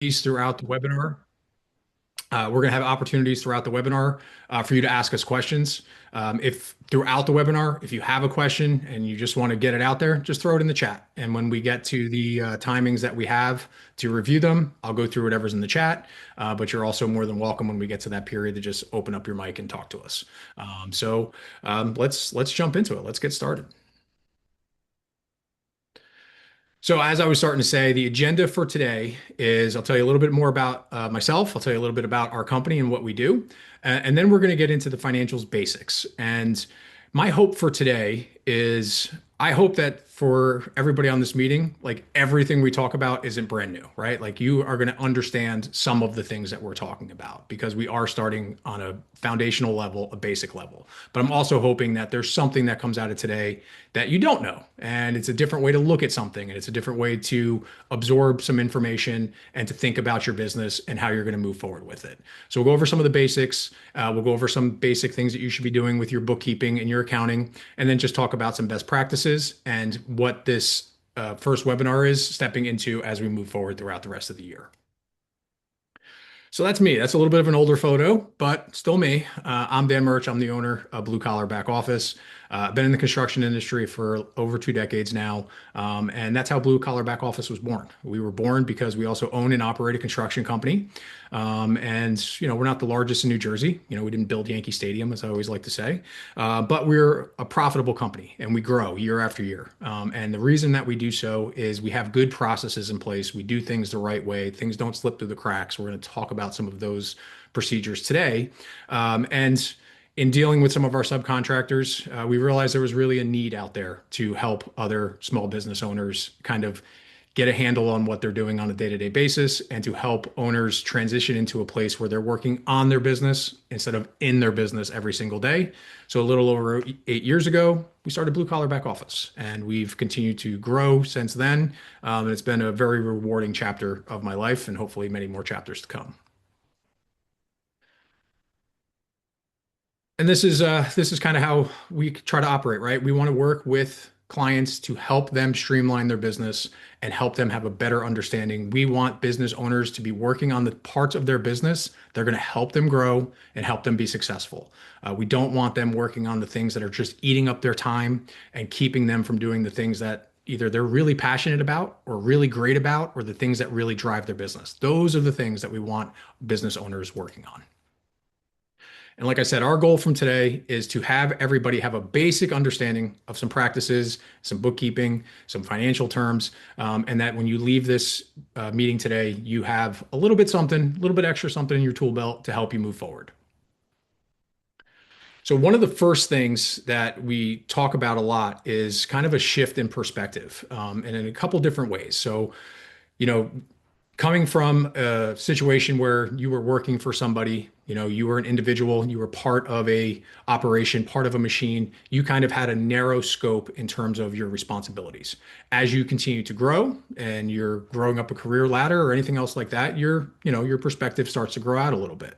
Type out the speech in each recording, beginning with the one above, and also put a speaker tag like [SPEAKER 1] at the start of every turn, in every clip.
[SPEAKER 1] throughout the webinar. We're going to have opportunities throughout the webinar for you to ask us questions. If throughout the webinar, if you have a question and you just want to get it out there, just throw it in the chat. And when we get to the timings that we have to review them, I'll go through whatever's in the chat. But you're also more than welcome when we get to that period to just open up your mic and talk to us. Let's jump into it. Let's get started. So, as I was starting to say, the agenda for today is I'll tell you a little bit more about myself. I'll tell you a little bit about our company and what we do. And then we're going to get into the financials basics. And my hope for today is I hope that for everybody on this meeting, like everything we talk about isn't brand new, right? Like you are going to understand some of the things that we're talking about because we are starting on a foundational level, a basic level. But I'm also hoping that there's something that comes out of today that you don't know. And it's a different way to look at something, and it's a different way to absorb some information and to think about your business and how you're going to move forward with it. So we'll go over some of the basics. We'll go over some basic things that you should be doing with your bookkeeping and your accounting, and then just talk about some best practices and what this first webinar is stepping into as we move forward throughout the rest of the year. So that's me. That's a little bit of an older photo, but still me. I'm Dan Murch. I'm the owner of Blue Collar Back Office. Been in the construction industry for over 2 decades now. And that's how Blue Collar Back Office was born. We were born because we also own and operate a construction company. We're not the largest in New Jersey. We didn't build Yankee Stadium, as I always like to say. But we're a profitable company and we grow year after year. And the reason that we do so is we have good processes in place. We do things the right way. Things don't slip through the cracks. We're going to talk about some of those procedures today. And in dealing with some of our subcontractors, we realized there was really a need out there to help other small business owners kind of get a handle on what they're doing on a day-to-day basis and to help owners transition into a place where they're working on their business instead of in their business every single day. So a little over 8 years ago, we started Blue Collar Back Office, and we've continued to grow since then. And it's been a very rewarding chapter of my life and hopefully many more chapters to come. And this is kind of how we try to operate, right? We want to work with clients to help them streamline their business and help them have a better understanding. We want business owners to be working on the parts of their business that are going to help them grow and help them be successful. We don't want them working on the things that are just eating up their time and keeping them from doing the things that either they're really passionate about or really great about, or the things that really drive their business. Those are the things that we want business owners working on. And like I said, our goal from today is to have everybody have a basic understanding of some practices, some bookkeeping, some financial terms, and that when you leave this meeting today, you have a little bit something, a little bit extra something in your tool belt to help you move forward. So one of the first things that we talk about a lot is kind of a shift in perspective, and in a couple different ways. So, you know, coming from a situation where you were working for somebody, you were an individual, you were part of a operation, part of a machine, you kind of had a narrow scope in terms of your responsibilities. As you continue to grow and you're growing up a career ladder or anything else like that, your perspective starts to grow out a little bit.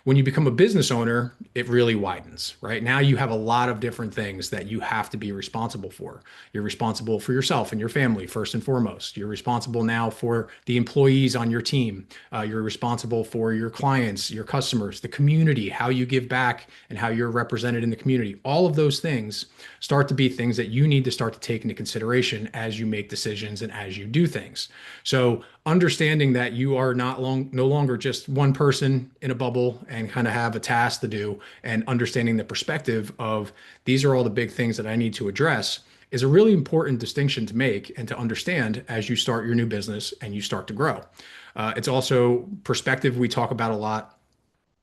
[SPEAKER 1] When you become a business owner, it really widens, right? Now you have a lot of different things that you have to be responsible for. You're responsible for yourself and your family, first and foremost. You're responsible now for the employees on your team. You're responsible for your clients, your customers, the community, how you give back, and how you're represented in the community. All of those things start to be things that you need to start to take into consideration as you make decisions and as you do things. So understanding that you are no longer just one person in a bubble and kind of have a task to do, and understanding the perspective of these are all the big things that I need to address is a really important distinction to make and to understand as you start your new business and you start to grow. It's also perspective we talk about a lot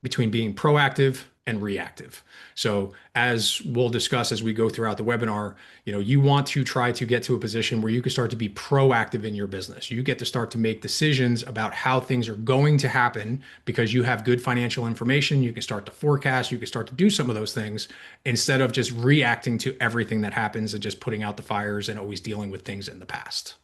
[SPEAKER 1] between being proactive and reactive. So as we'll discuss as we go throughout the webinar, you want to try to get to a position where you can start to be proactive in your business. You get to start to make decisions about how things are going to happen because you have good financial information. You can start to forecast, you can start to do some of those things instead of just reacting to everything that happens and just putting out the fires and always dealing with things in the past.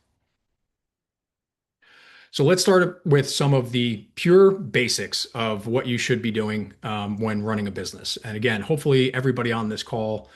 [SPEAKER 1] So let's start with some of the pure basics of what you should be doing when running a business. And again, hopefully everybody on this call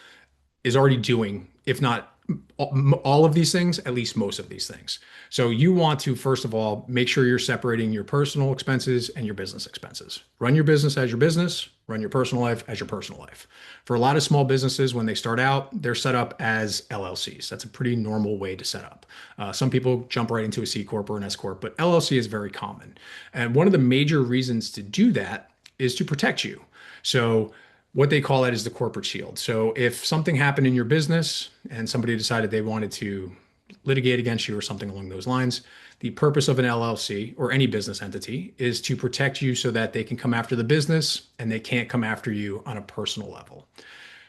[SPEAKER 1] is already doing, if not all of these things, at least most of these things. So you want to, first of all, make sure you're separating your personal expenses and your business expenses. Run your business as your business, run your personal life as your personal life. For a lot of small businesses, when they start out, they're set up as LLCs. That's a pretty normal way to set up. Some people jump right into a C Corp or an S Corp, but LLC is very common. And one of the major reasons to do that is to protect you. So what they call it is the corporate shield. So if something happened in your business and somebody decided they wanted to litigate against you or something along those lines, the purpose of an LLC or any business entity is to protect you so that they can come after the business and they can't come after you on a personal level.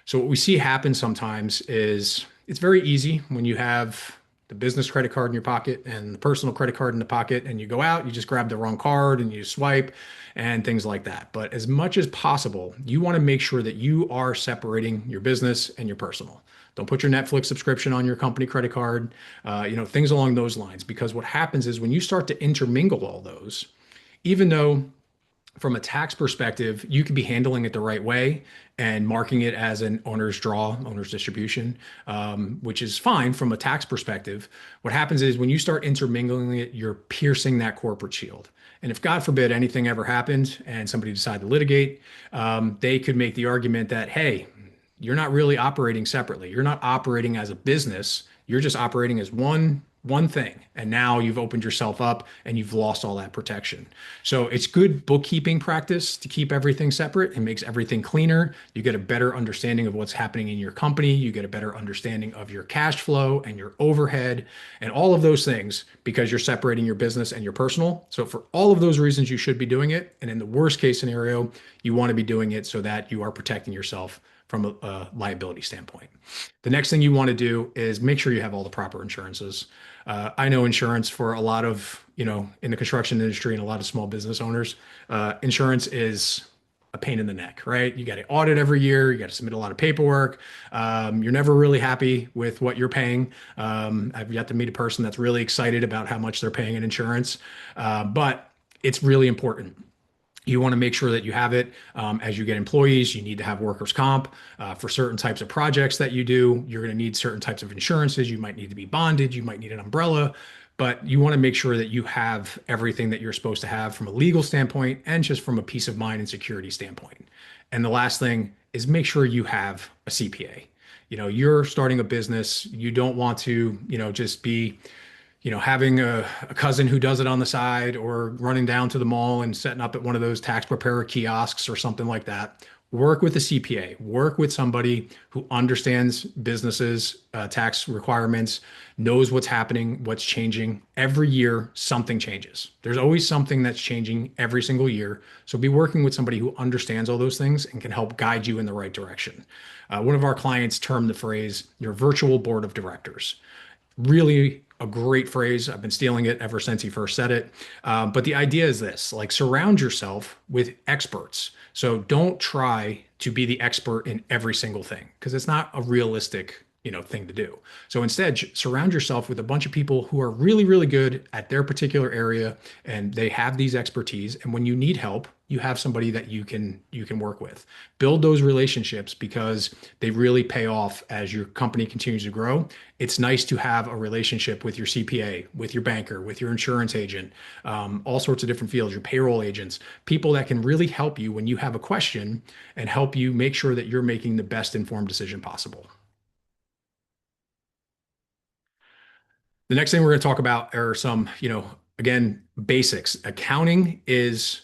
[SPEAKER 1] So what we see happen sometimes is it's very easy when you have the business credit card in your pocket and the personal credit card in the pocket, and you go out, you just grab the wrong card and you swipe and things like that. But as much as possible, you want to make sure that you are separating your business and your personal. Don't put your Netflix subscription on your company credit card, things along those lines. Because what happens is when you start to intermingle all those, even though from a tax perspective, you could be handling it the right way and marking it as an owner's draw, owner's distribution, which is fine from a tax perspective. What happens is when you start intermingling it, you're piercing that corporate shield. And if God forbid anything ever happened and somebody decided to litigate, they could make the argument that, hey, you're not really operating separately. You're not operating as a business. You're just operating as one thing. And now you've opened yourself up and you've lost all that protection. So it's good bookkeeping practice to keep everything separate. It makes everything cleaner. You get a better understanding of what's happening in your company. You get a better understanding of your cash flow and your overhead and all of those things because you're separating your business and your personal. So for all of those reasons, you should be doing it. And in the worst case scenario, you want to be doing it so that you are protecting yourself from a liability standpoint. The next thing you want to do is make sure you have all the proper insurances. I know insurance for a lot of, in the construction industry and a lot of small business owners, insurance is a pain in the neck, right? You got to audit every year. You got to submit a lot of paperwork. You're never really happy with what you're paying. I've yet to meet a person that's really excited about how much they're paying in insurance, but it's really important. You want to make sure that you have it. As you get employees, you need to have workers' comp for certain types of projects that you do. You're going to need certain types of insurances. You might need to be bonded. You might need an umbrella, but you want to make sure that you have everything that you're supposed to have from a legal standpoint and just from a peace of mind and security standpoint. And the last thing is make sure you have a CPA. You're starting a business. You don't want to, just be having a cousin who does it on the side or running down to the mall and setting up at one of those tax preparer kiosks or something like that. Work with a CPA, work with somebody who understands businesses, tax requirements, knows what's happening, what's changing. Every year, something changes. There's always something that's changing every single year. So be working with somebody who understands all those things and can help guide you in the right direction. One of our clients termed the phrase your virtual board of directors. Really a great phrase. I've been stealing it ever since he first said it. But the idea is this, like surround yourself with experts. So don't try to be the expert in every single thing because it's not a realistic, thing to do. So instead, surround yourself with a bunch of people who are really, really good at their particular area and they have these expertise. And when you need help, you have somebody that you can work with. Build those relationships because they really pay off as your company continues to grow. It's nice to have a relationship with your CPA, with your banker, with your insurance agent, all sorts of different fields, your payroll agents, people that can really help you when you have a question and help you make sure that you're making the best informed decision possible. The next thing we're going to talk about are some, again, basics. Accounting is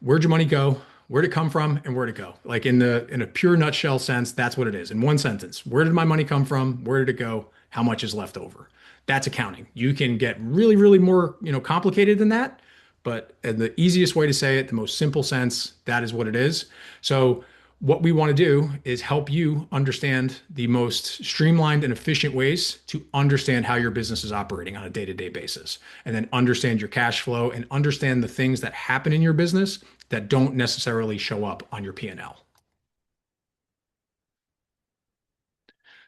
[SPEAKER 1] where'd your money go? Where'd it come from and where'd it go? Like in a pure nutshell sense, that's what it is. In one sentence, where did my money come from? Where did it go? How much is left over? That's accounting. You can get really, really more, complicated than that, but in the easiest way to say it, the most simple sense, that is what it is. So what we want to do is help you understand the most streamlined and efficient ways to understand how your business is operating on a day-to-day basis, and then understand your cash flow and understand the things that happen in your business that don't necessarily show up on your P&L.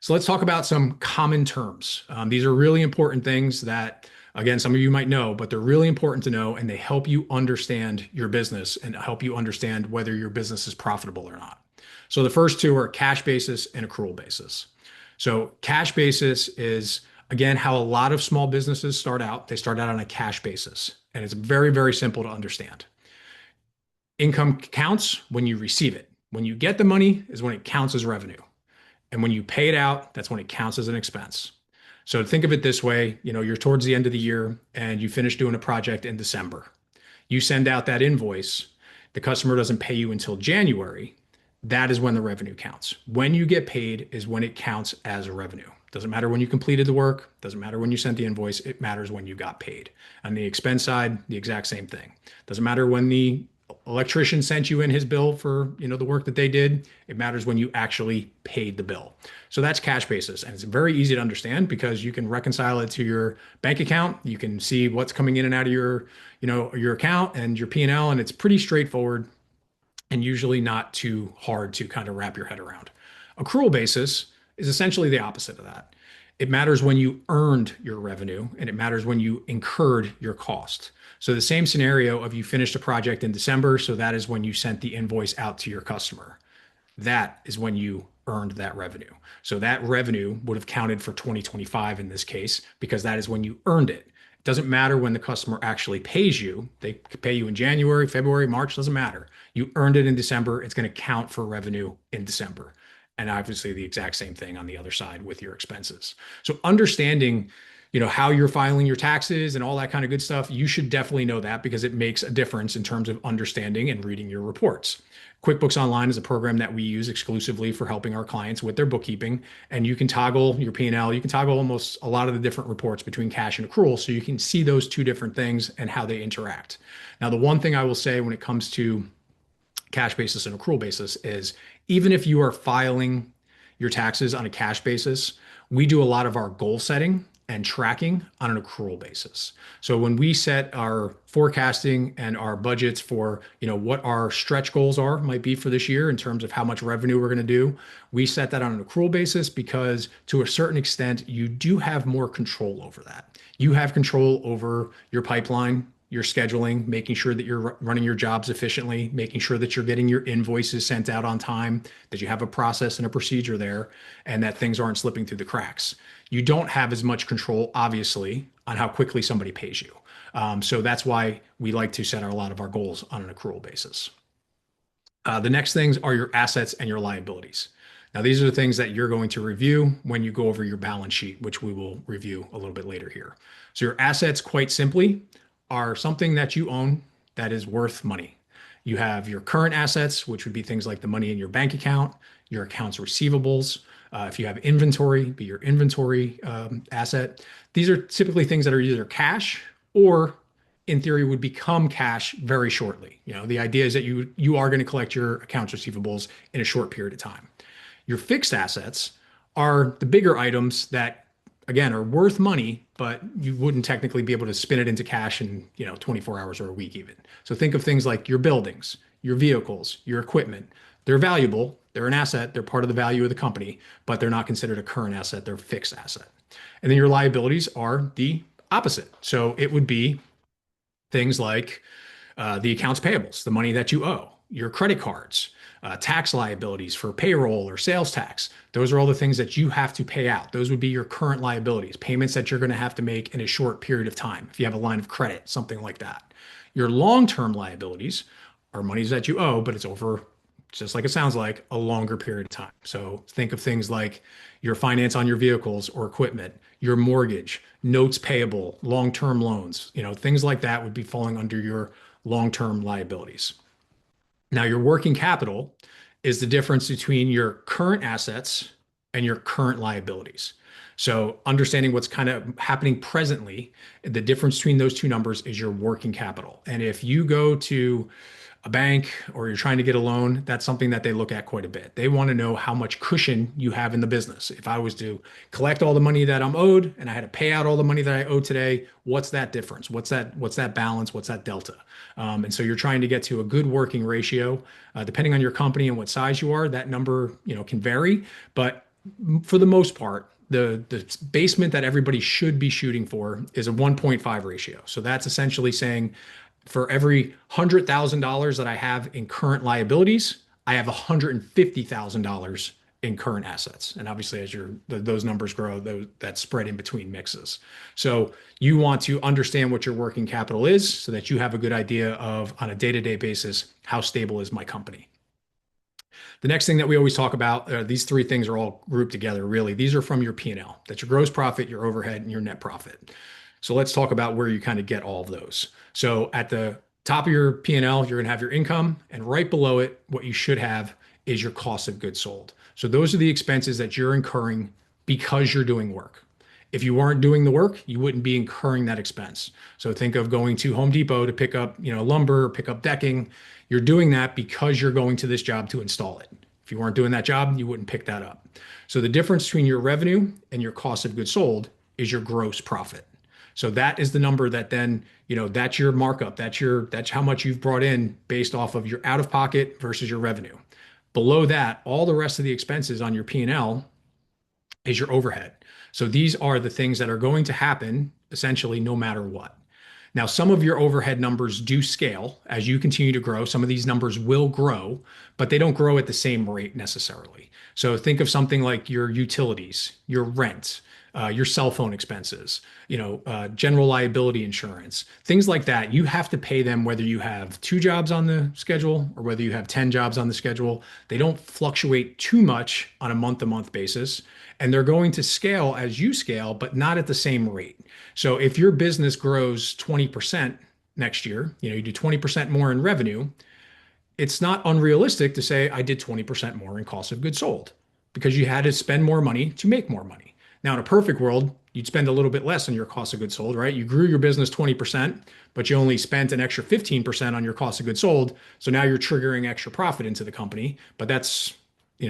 [SPEAKER 1] So let's talk about some common terms. These are really important things that, again, some of you might know, but they're really important to know, and they help you understand your business and help you understand whether your business is profitable or not. So the first two are cash basis and accrual basis. So cash basis is, again, how a lot of small businesses start out. They start out on a cash basis, and it's very, very simple to understand. Income counts when you receive it. When you get the money is when it counts as revenue. And when you pay it out, that's when it counts as an expense. So think of it this way, you're towards the end of the year and you finish doing a project in December. You send out that invoice, the customer doesn't pay you until January. That is when the revenue counts. When you get paid is when it counts as a revenue. Doesn't matter when you completed the work, doesn't matter when you sent the invoice, it matters when you got paid. On the expense side, the exact same thing. Doesn't matter when the electrician sent you in his bill for, the work that they did, it matters when you actually paid the bill. So that's cash basis, and it's very easy to understand because you can reconcile it to your bank account. You can see what's coming in and out of your account and your P&L, and it's pretty straightforward and usually not too hard to kind of wrap your head around. Accrual basis is essentially the opposite of that. It matters when you earned your revenue, and it matters when you incurred your cost. So the same scenario of you finished a project in December, so that is when you sent the invoice out to your customer. That is when you earned that revenue. So that revenue would have counted for 2025 in this case, because that is when you earned it. It doesn't matter when the customer actually pays you. They could pay you in January, February, March, doesn't matter. You earned it in December. It's going to count for revenue in December. And obviously the exact same thing on the other side with your expenses. So understanding, how you're filing your taxes and all that kind of good stuff, you should definitely know that because it makes a difference in terms of understanding and reading your reports. QuickBooks Online is a program that we use exclusively for helping our clients with their bookkeeping, and you can toggle your P&L. You can toggle almost a lot of the different reports between cash and accrual, so you can see those two different things and how they interact. Now, the one thing I will say when it comes to cash basis and accrual basis is even if you are filing your taxes on a cash basis, we do a lot of our goal setting and tracking on an accrual basis. So when we set our forecasting and our budgets for, what our stretch goals might be for this year in terms of how much revenue we're going to do, we set that on an accrual basis because to a certain extent, you do have more control over that. You have control over your pipeline, your scheduling, making sure that you're running your jobs efficiently, making sure that you're getting your invoices sent out on time, that you have a process and a procedure there, and that things aren't slipping through the cracks. You don't have as much control, obviously, on how quickly somebody pays you. So that's why we like to set a lot of our goals on an accrual basis. The next things are your assets and your liabilities. Now, these are the things that you're going to review when you go over your balance sheet, which we will review a little bit later here. So your assets, quite simply, are something that you own that is worth money. You have your current assets, which would be things like the money in your bank account, your accounts receivables. If you have inventory, be your inventory asset. These are typically things that are either cash or in theory would become cash very shortly. The idea is that you are going to collect your accounts receivables in a short period of time. Your fixed assets are the bigger items that again are worth money, but you wouldn't technically be able to spin it into cash in 24 hours or a week even. So think of things like your buildings, your vehicles, your equipment. They're valuable, they're an asset, they're part of the value of the company, but they're not considered a current asset, they're a fixed asset. And then your liabilities are the opposite. So it would be things like the accounts payables, the money that you owe, your credit cards, tax liabilities for payroll or sales tax. Those are all the things that you have to pay out. Those would be your current liabilities, payments that you're going to have to make in a short period of time. If you have a line of credit, something like that. Your long-term liabilities are monies that you owe, but it's over, just like it sounds like, a longer period of time. So think of things like your finance on your vehicles or equipment, your mortgage, notes payable, long-term loans, things like that would be falling under your long-term liabilities. Now, your working capital is the difference between your current assets and your current liabilities. So understanding what's kind of happening presently, the difference between those two numbers is your working capital. And if you go to a bank or you're trying to get a loan, that's something that they look at quite a bit. They want to know how much cushion you have in the business. If I was to collect all the money that I'm owed and I had to pay out all the money that I owe today, what's that difference? What's that balance? What's that delta? And so you're trying to get to a good working ratio. Depending on your company and what size you are, that number, can vary. But for the most part, the basement that everybody should be shooting for is a 1.5 ratio. So that's essentially saying for every $100,000 that I have in current liabilities, I have $150,000 in current assets. And obviously, as those numbers grow, that spread in between mixes. So you want to understand what your working capital is so that you have a good idea of, on a day-to-day basis, how stable is my company. The next thing that we always talk about, these three things are all grouped together, really. These are from your P&L. That's your gross profit, your overhead, and your net profit. So let's talk about where you kind of get all of those. So at the top of your P&L, you're going to have your income, and right below it, what you should have is your cost of goods sold. So those are the expenses that you're incurring because you're doing work. If you weren't doing the work, you wouldn't be incurring that expense. So think of going to Home Depot to pick up, lumber, pick up decking. You're doing that because you're going to this job to install it. If you weren't doing that job, you wouldn't pick that up. So the difference between your revenue and your cost of goods sold is your gross profit. So that is the number that then, that's your markup. That's how much you've brought in based off of your out of pocket versus your revenue. Below that, all the rest of the expenses on your P&L is your overhead. So these are the things that are going to happen essentially no matter what. Now, some of your overhead numbers do scale as you continue to grow. Some of these numbers will grow, but they don't grow at the same rate necessarily. So think of something like your utilities, your rent, your cell phone expenses, general liability insurance, things like that. You have to pay them whether you have 2 jobs on the schedule or whether you have 10 jobs on the schedule. They don't fluctuate too much on a month-to-month basis, and they're going to scale as you scale, but not at the same rate. So if your business grows 20% next year, you do 20% more in revenue, it's not unrealistic to say I did 20% more in cost of goods sold because you had to spend more money to make more money. Now, in a perfect world, you'd spend a little bit less on your cost of goods sold, right? You grew your business 20%, but you only spent an extra 15% on your cost of goods sold. So now you're triggering extra profit into the company. But that's,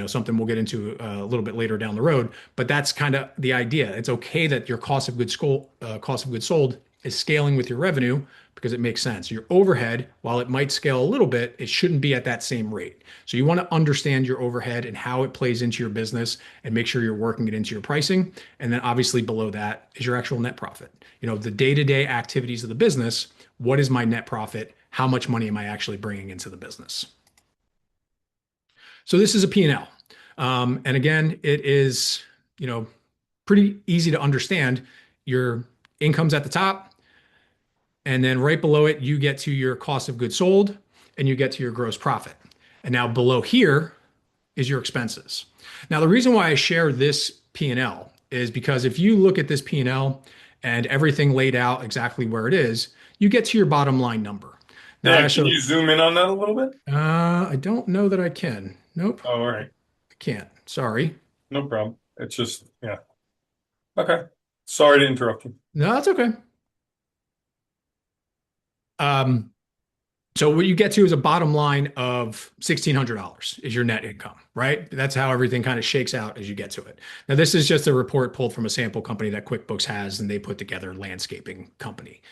[SPEAKER 1] something we'll get into a little bit later down the road. But that's kind of the idea. It's okay that your cost of goods sold is scaling with your revenue because it makes sense. Your overhead, while it might scale a little bit, it shouldn't be at that same rate. So you want to understand your overhead and how it plays into your business and make sure you're working it into your pricing. And then obviously below that is your actual net profit. The day-to-day activities of the business. What is my net profit? How much money am I actually bringing into the business? So this is a P&L. And again, it is, pretty easy to understand. Your income's at the top, and then right below it, you get to your cost of goods sold and you get to your gross profit. And now below here is your expenses. Now, the reason why I share this P&L is because if you look at this P&L and everything laid out exactly where it is, you get to your bottom line number. Now,
[SPEAKER 2] Yeah, can you zoom in on that a little bit?
[SPEAKER 1] I don't know that I can. Nope,
[SPEAKER 2] Oh, all right.
[SPEAKER 1] I can't. Sorry.
[SPEAKER 2] No problem. It's just, yeah. Okay. Sorry to interrupt you.
[SPEAKER 1] No, that's okay. Um, So what you get to is a bottom line of $1,600 is your net income, right? That's how everything kind of shakes out as you get to it. Now, this is just a report pulled from a sample company that QuickBooks has, and they put together a landscaping company.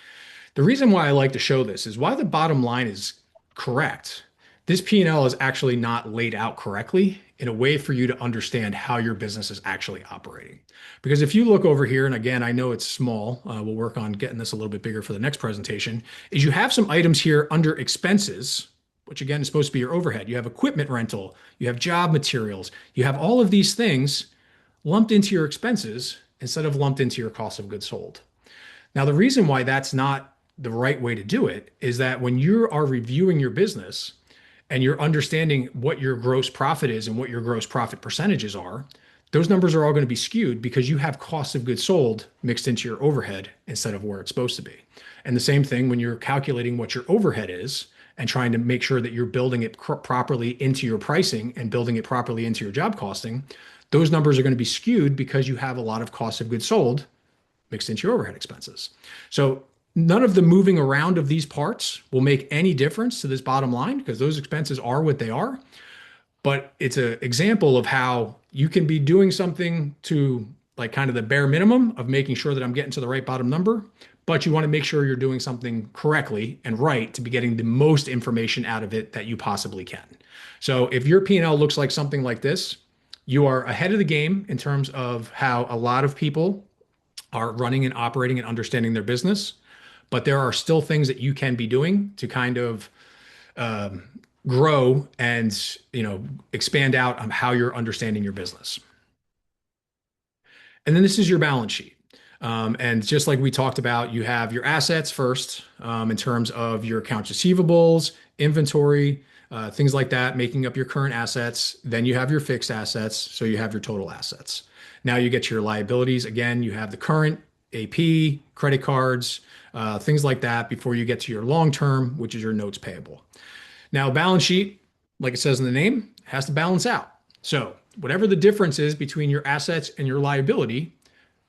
[SPEAKER 1] The reason why I like to show this is why the bottom line is correct. This P&L is actually not laid out correctly in a way for you to understand how your business is actually operating. Because if you look over here, and again, I know it's small, we'll work on getting this a little bit bigger for the next presentation, is you have some items here under expenses, which again is supposed to be your overhead. You have equipment rental, you have job materials, you have all of these things lumped into your expenses instead of lumped into your cost of goods sold. Now, the reason why that's not the right way to do it is that when you are reviewing your business and you're understanding what your gross profit is and what your gross profit percentages are, those numbers are all going to be skewed because you have cost of goods sold mixed into your overhead instead of where it's supposed to be. And the same thing when you're calculating what your overhead is and trying to make sure that you're building it properly into your pricing and building it properly into your job costing, those numbers are going to be skewed because you have a lot of cost of goods sold mixed into your overhead expenses. So none of the moving around of these parts will make any difference to this bottom line because those expenses are what they are. But it's an example of how you can be doing something to like kind of the bare minimum of making sure that I'm getting to the right bottom number, but you want to make sure you're doing something correctly and right to be getting the most information out of it that you possibly can. So if your P&L looks like something like this, you are ahead of the game in terms of how a lot of people are running and operating and understanding their business. But there are still things that you can be doing to kind of grow and expand out on how you're understanding your business. And then this is your balance sheet. And just like we talked about, you have your assets first, in terms of your accounts receivables, inventory, things like that, making up your current assets. Then you have your fixed assets, so you have your total assets. Now you get to your liabilities. Again, you have the current AP, credit cards, things like that before you get to your long term, which is your notes payable. Now, balance sheet, like it says in the name, has to balance out. So, whatever the difference is between your assets and your liability,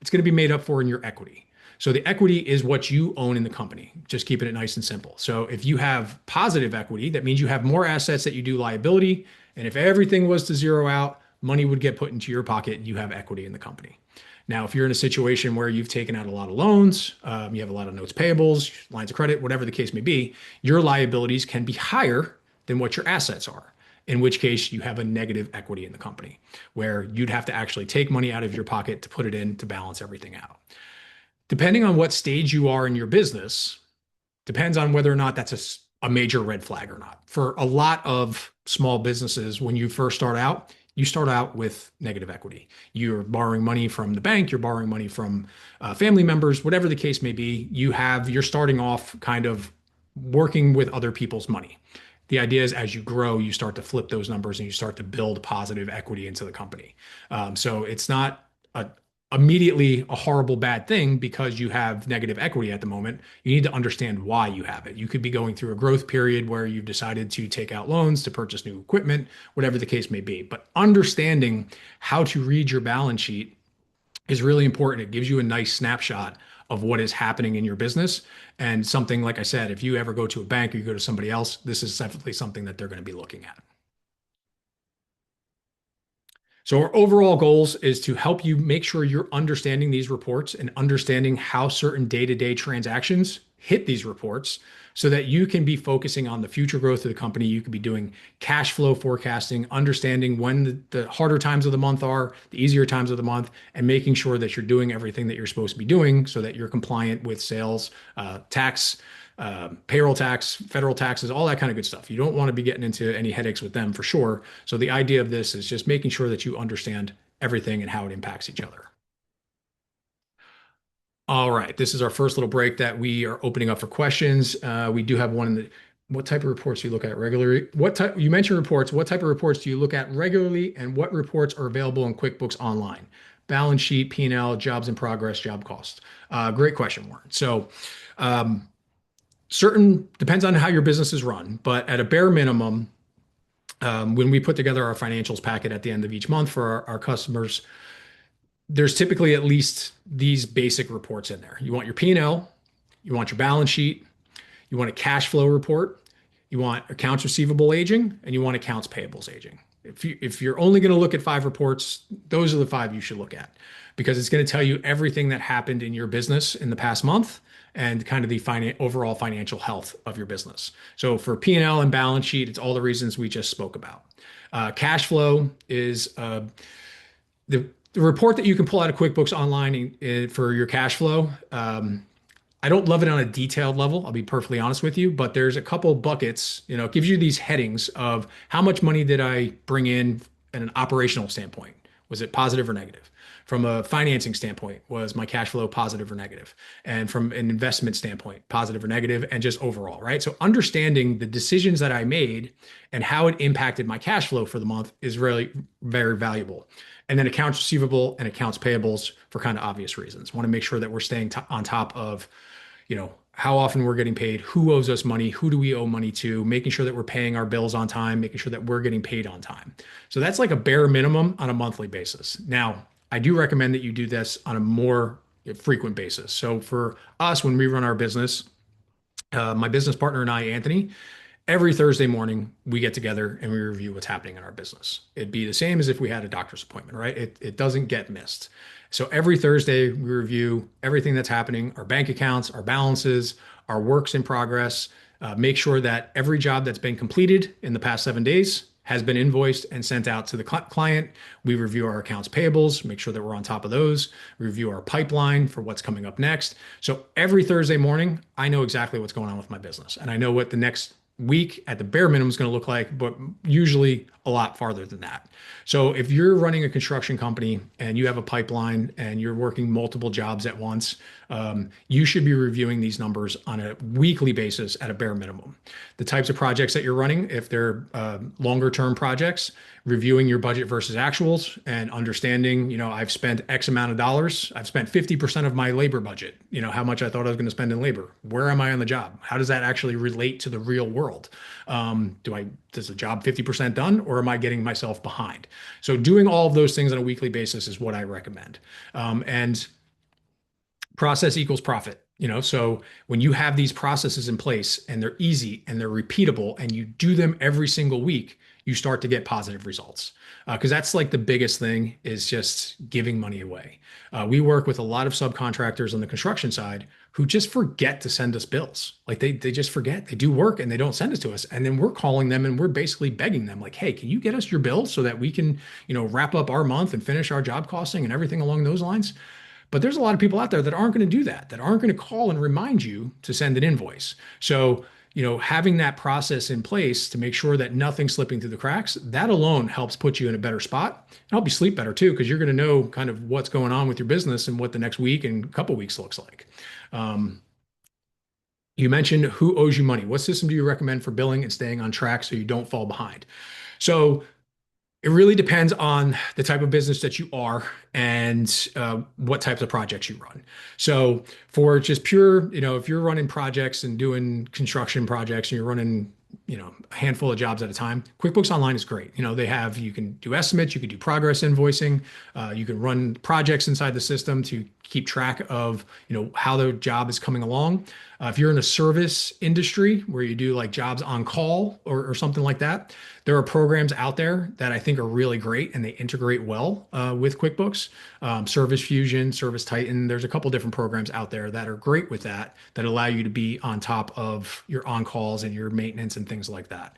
[SPEAKER 1] it's going to be made up for in your equity. So, the equity is what you own in the company, just keeping it nice and simple. So, if you have positive equity, that means you have more assets that you do liability. And if everything was to zero out, money would get put into your pocket and you have equity in the company. Now, if you're in a situation where you've taken out a lot of loans, you have a lot of notes payables, lines of credit, whatever the case may be, your liabilities can be higher than what your assets are, in which case you have a negative equity in the company where you'd have to actually take money out of your pocket to put it in to balance everything out. Depending on what stage you are in your business, depends on whether or not that's a major red flag or not. For a lot of small businesses, when you first start out, you start out with negative equity. You're borrowing money from the bank, you're borrowing money from family members, whatever the case may be. You're starting off kind of working with other people's money. The idea is as you grow, you start to flip those numbers and you start to build positive equity into the company. So it's not a, immediately a horrible bad thing because you have negative equity at the moment. You need to understand why you have it. You could be going through a growth period where you've decided to take out loans to purchase new equipment, whatever the case may be. But understanding how to read your balance sheet is really important. It gives you a nice snapshot of what is happening in your business. And something, like I said, if you ever go to a bank or you go to somebody else, this is definitely something that they're going to be looking at. So our overall goals is to help you make sure you're understanding these reports and understanding how certain day-to-day transactions hit these reports so that you can be focusing on the future growth of the company. You could be doing cash flow forecasting, understanding when the harder times of the month are, the easier times of the month, and making sure that you're doing everything that you're supposed to be doing so that you're compliant with sales, tax, payroll tax, federal taxes, all that kind of good stuff. You don't want to be getting into any headaches with them for sure. So the idea of this is just making sure that you understand everything and how it impacts each other. All right, this is our first little break that we are opening up for questions. We do have one in the, what type of reports do you look at regularly? What type, you mentioned reports. What type of reports do you look at regularly and what reports are available in QuickBooks Online? Balance sheet, P&L, jobs in progress, job costs. Great question, Warren. So, certain depends on how your business is run, but at a bare minimum, when we put together our financials packet at the end of each month for our customers, there's typically at least these basic reports in there. You want your P&L, you want your balance sheet, you want a cash flow report, you want accounts receivable aging, and you want accounts payables aging. If you're only going to look at five reports, those are the five you should look at because it's going to tell you everything that happened in your business in the past month and kind of the overall financial health of your business. So for P&L and balance sheet, it's all the reasons we just spoke about. Cash flow is the report that you can pull out of QuickBooks Online for your cash flow. I don't love it on a detailed level. I'll be perfectly honest with you, but there's a couple buckets. It gives you these headings of how much money did I bring in an operational standpoint? Was it positive or negative? From a financing standpoint, was my cash flow positive or negative? And from an investment standpoint, positive or negative, and just overall, right? So understanding the decisions that I made and how it impacted my cash flow for the month is really very valuable. And then accounts receivable and accounts payables for kind of obvious reasons. Want to make sure that we're staying on top of how often we're getting paid, who owes us money, who do we owe money to, making sure that we're paying our bills on time, making sure that we're getting paid on time. So that's like a bare minimum on a monthly basis. Now, I do recommend that you do this on a more frequent basis. So for us, when we run our business, my business partner and I, Anthony, every Thursday morning we get together and we review what's happening in our business. It'd be the same as if we had a doctor's appointment, right? It doesn't get missed. So every Thursday we review everything that's happening, our bank accounts, our balances, our works in progress, make sure that every job that's been completed in the past 7 days has been invoiced and sent out to the client. We review our accounts payables, make sure that we're on top of those, review our pipeline for what's coming up next. So every Thursday morning, I know exactly what's going on with my business and I know what the next week at the bare minimum is going to look like, but usually a lot farther than that. So if you're running a construction company and you have a pipeline and you're working multiple jobs at once, you should be reviewing these numbers on a weekly basis at a bare minimum. The types of projects that you're running, if they're longer term projects, reviewing your budget versus actuals and understanding, I've spent X amount of dollars. I've spent 50% of my labor budget, how much I thought I was going to spend in labor. Where am I on the job? How does that actually relate to the real world? Does the job 50% done or am I getting myself behind? So doing all of those things on a weekly basis is what I recommend. And process equals profit. So when you have these processes in place and they're easy and they're repeatable and you do them every single week, you start to get positive results. Because that's like the biggest thing is just giving money away. We work with a lot of subcontractors on the construction side who just forget to send us bills. Like they just forget. They do work and they don't send it to us. And then we're calling them and we're basically begging them like, hey, can you get us your bill so that we can, wrap up our month and finish our job costing and everything along those lines? But there's a lot of people out there that aren't going to do that aren't going to call and remind you to send an invoice. So, having that process in place to make sure that nothing's slipping through the cracks, that alone helps put you in a better spot and help you sleep better too, because you're going to know kind of what's going on with your business and what the next week and couple weeks looks like. Um, you mentioned who owes you money. What system do you recommend for billing and staying on track so you don't fall behind? So it really depends on the type of business that you are and what types of projects you run. So for just pure, if you're running projects and doing construction projects and you're running, a handful of jobs at a time, QuickBooks Online is great. You can do estimates, you can do progress invoicing, you can run projects inside the system to keep track of, how the job is coming along. If you're in a service industry where you do like jobs on call or something like that, there are programs out there that I think are really great and they integrate well with QuickBooks. Service Fusion, Service Titan, there's a couple different programs out there that are great with that allow you to be on top of your on-calls and your maintenance and things like that.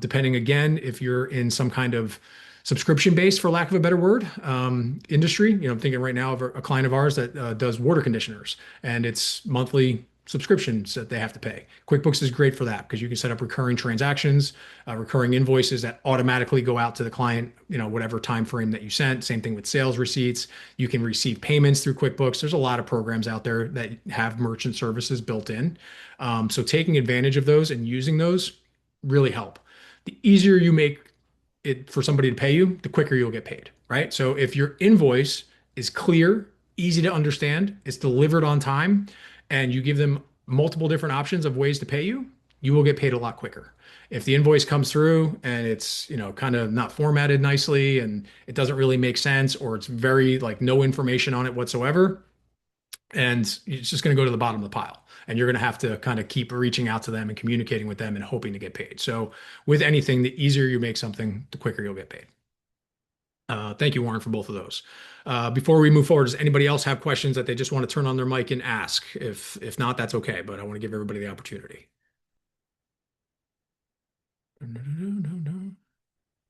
[SPEAKER 1] Depending again, if you're in some kind of subscription based, for lack of a better word, industry. I'm thinking right now of a client of ours that does water conditioners, and it's monthly subscriptions that they have to pay. QuickBooks is great for that because you can set up recurring transactions, recurring invoices that automatically go out to the client, whatever time frame that you sent. Same thing with sales receipts. You can receive payments through QuickBooks. There's a lot of programs out there that have merchant services built in. So taking advantage of those and using those really help. The easier you make it for somebody to pay you, the quicker you'll get paid, right? So if your invoice is clear, easy to understand, it's delivered on time, and you give them multiple different options of ways to pay you, you will get paid a lot quicker. If the invoice comes through and it's, kind of not formatted nicely and it doesn't really make sense, or it's very like no information on it whatsoever, and it's just going to go to the bottom of the pile. And you're going to have to kind of keep reaching out to them and communicating with them and hoping to get paid. So with anything, the easier you make something, the quicker you'll get paid. Thank you, Warren, for both of those. Before we move forward, does anybody else have questions that they just want to turn on their mic and ask? If not, that's okay, but I want to give everybody the opportunity.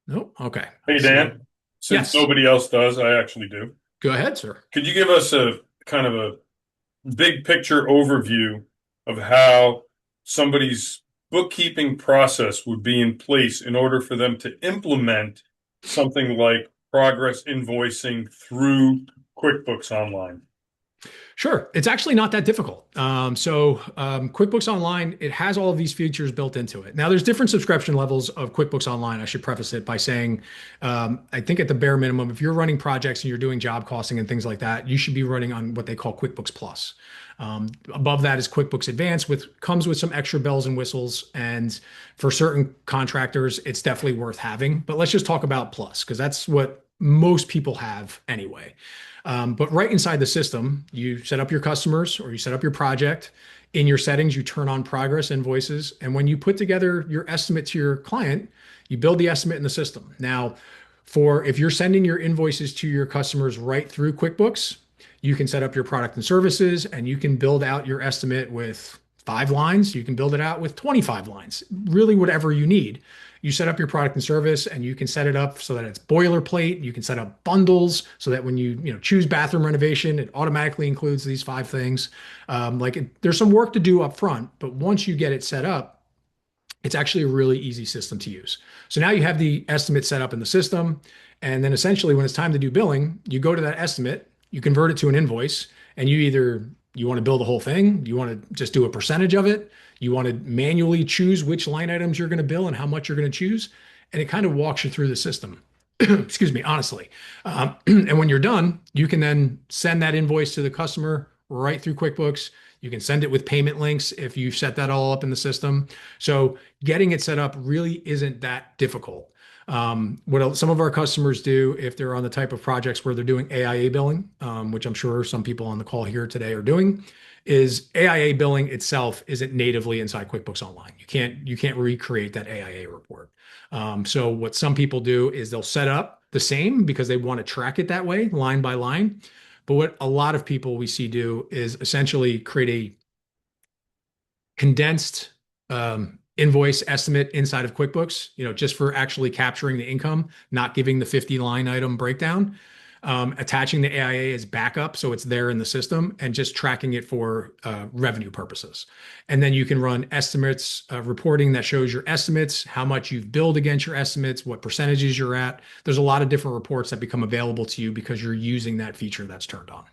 [SPEAKER 1] Nope. Okay.
[SPEAKER 2] Hey,
[SPEAKER 1] So,
[SPEAKER 2] Dan, since
[SPEAKER 1] yes,
[SPEAKER 2] nobody else does, I actually do.
[SPEAKER 1] go ahead, sir.
[SPEAKER 2] Could you give us a kind of a big picture overview of how somebody's bookkeeping process would be in place in order for them to implement something like progress invoicing through QuickBooks Online?
[SPEAKER 1] Sure. It's actually not that difficult. QuickBooks Online, it has all of these features built into it. Now, there's different subscription levels of QuickBooks Online. I should preface it by saying, I think at the bare minimum, if you're running projects and you're doing job costing and things like that, you should be running on what they call QuickBooks Plus. Above that is QuickBooks Advanced, with comes with some extra bells and whistles. And for certain contractors, it's definitely worth having. But let's just talk about Plus, because that's what most people have anyway. But right inside the system, you set up your customers or you set up your project. In your settings, you turn on progress invoices. And when you put together your estimate to your client, you build the estimate in the system. Now, for if you're sending your invoices to your customers right through QuickBooks, you can set up your product and services and you can build out your estimate with 5 lines. You can build it out with 25 lines, really whatever you need. You set up your product and service and you can set it up so that it's boilerplate. You can set up bundles so that when you choose bathroom renovation, it automatically includes these 5 things. There's some work to do up front, but once you get it set up, It's actually a really easy system to use. So now you have the estimate set up in the system. And then essentially when it's time to do billing, you go to that estimate, you convert it to an invoice, and you want to bill the whole thing, you want to just do a percentage of it, you want to manually choose which line items you're going to bill and how much you're going to choose. And it kind of walks you through the system. Excuse me, honestly. And when you're done, you can then send that invoice to the customer right through QuickBooks. You can send it with payment links if you set that all up in the system. So getting it set up really isn't that difficult. Some of our customers do, if they're on the type of projects where they're doing AIA billing, which I'm sure some people on the call here today are doing, is AIA billing itself isn't natively inside QuickBooks Online. You can't recreate that AIA report. So what some people do is they'll set up the same because they want to track it that way, line by line. But what a lot of people we see do is essentially create a condensed invoice estimate inside of QuickBooks, just for actually capturing the income, not giving the 50 line item breakdown, attaching the AIA as backup so it's there in the system, and just tracking it for revenue purposes. And then you can run estimates, reporting that shows your estimates, how much you've billed against your estimates, what percentages you're at. There's a lot of different reports that become available to you because you're using that feature that's turned on.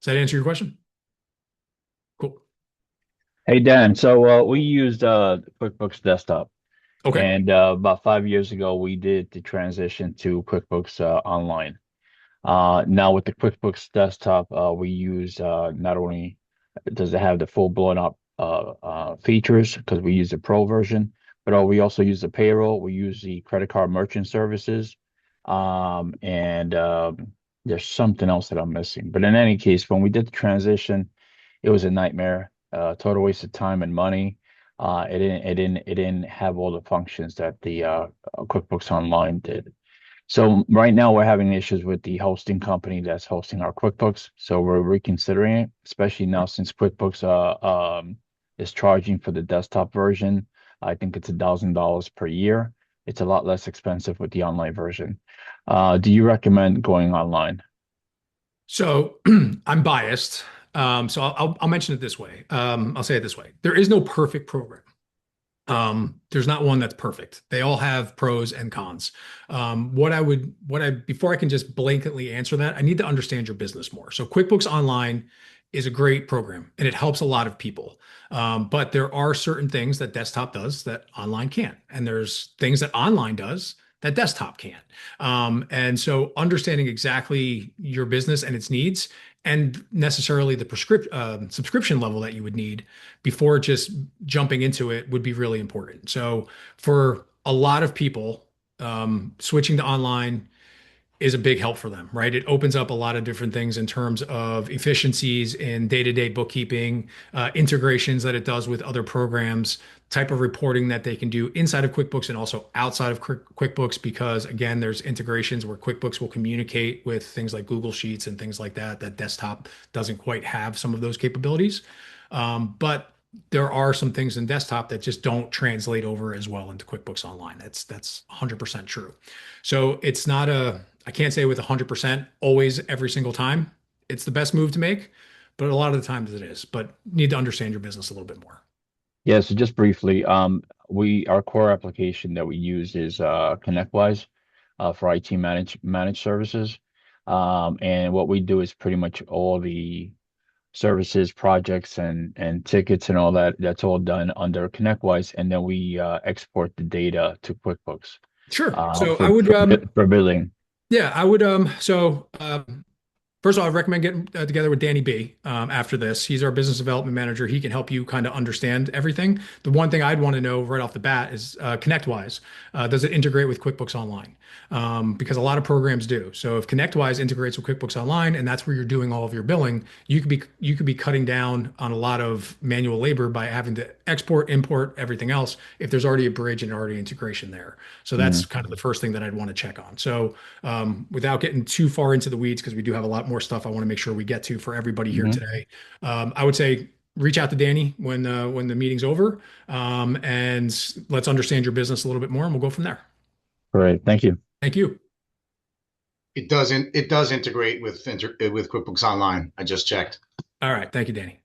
[SPEAKER 1] Does that answer your question? Cool.
[SPEAKER 3] Hey Dan, so we used QuickBooks Desktop,
[SPEAKER 1] Okay.
[SPEAKER 3] and about 5 years ago we did the transition to QuickBooks Online. Now with the QuickBooks Desktop, we use not only does it have the full blown up features because we use the Pro version, but we also use the payroll. We use the credit card merchant services, and there's something else that I'm missing. But in any case, when we did the transition, it was a nightmare, total waste of time and money. It didn't have all the functions that the QuickBooks Online did. So right now we're having issues with the hosting company that's hosting our QuickBooks. So we're reconsidering it, especially now since QuickBooks is charging for the desktop version. I think it's $1,000 per year. It's a lot less expensive with the online version. Do you recommend going online?
[SPEAKER 1] So I'm biased. So I'll mention it this way. I'll say it this way. There is no perfect program. There's not one that's perfect. They all have pros and cons. Before I can just blanketly answer that, I need to understand your business more. So QuickBooks Online is a great program and it helps a lot of people. But there are certain things that desktop does that online can't. And there's things that online does that desktop can't. And so understanding exactly your business and its needs and necessarily the subscription level that you would need before just jumping into it would be really important. So for a lot of people, switching to online is a big help for them, right? It opens up a lot of different things in terms of efficiencies in day-to-day bookkeeping, integrations that it does with other programs, type of reporting that they can do inside of QuickBooks and also outside of QuickBooks, because again, there's integrations where QuickBooks will communicate with things like Google Sheets and things like that, that desktop doesn't quite have some of those capabilities. But there are some things in desktop that just don't translate over as well into QuickBooks Online. That's 100% true. So I can't say with 100% always every single time it's the best move to make, but a lot of the times it is. But need to understand your business a little bit more.
[SPEAKER 3] Yeah, so just briefly, our core application that we use is ConnectWise for IT managed services. And what we do is pretty much all the services, projects, and tickets and all that. That's all done under ConnectWise, and then we export the data to QuickBooks
[SPEAKER 1] Sure.
[SPEAKER 3] uh,
[SPEAKER 1] So I
[SPEAKER 3] for
[SPEAKER 1] would,
[SPEAKER 3] for, for billing.
[SPEAKER 1] yeah, first of all, I recommend getting together with Danny B after this. He's our business development manager. He can help you kind of understand everything. The one thing I'd want to know right off the bat is ConnectWise. Does it integrate with QuickBooks Online? Because a lot of programs do. So if ConnectWise integrates with QuickBooks Online and that's where you're doing all of your billing, you could be cutting down on a lot of manual labor by having to export, import everything else if there's already a bridge and already integration there. So that's
[SPEAKER 3] Mhm.
[SPEAKER 1] kind of the first thing that I'd want to check on. So without getting too far into the weeds, because we do have a lot more stuff I want to make sure we get to for everybody here
[SPEAKER 3] Mhm.
[SPEAKER 1] today. I would say reach out to Danny when the meeting's over, and let's understand your business a little bit more, and we'll go from there.
[SPEAKER 3] Great, thank you.
[SPEAKER 1] Thank you.
[SPEAKER 4] It does integrate with QuickBooks Online. I just checked.
[SPEAKER 1] All right, thank you, Danny.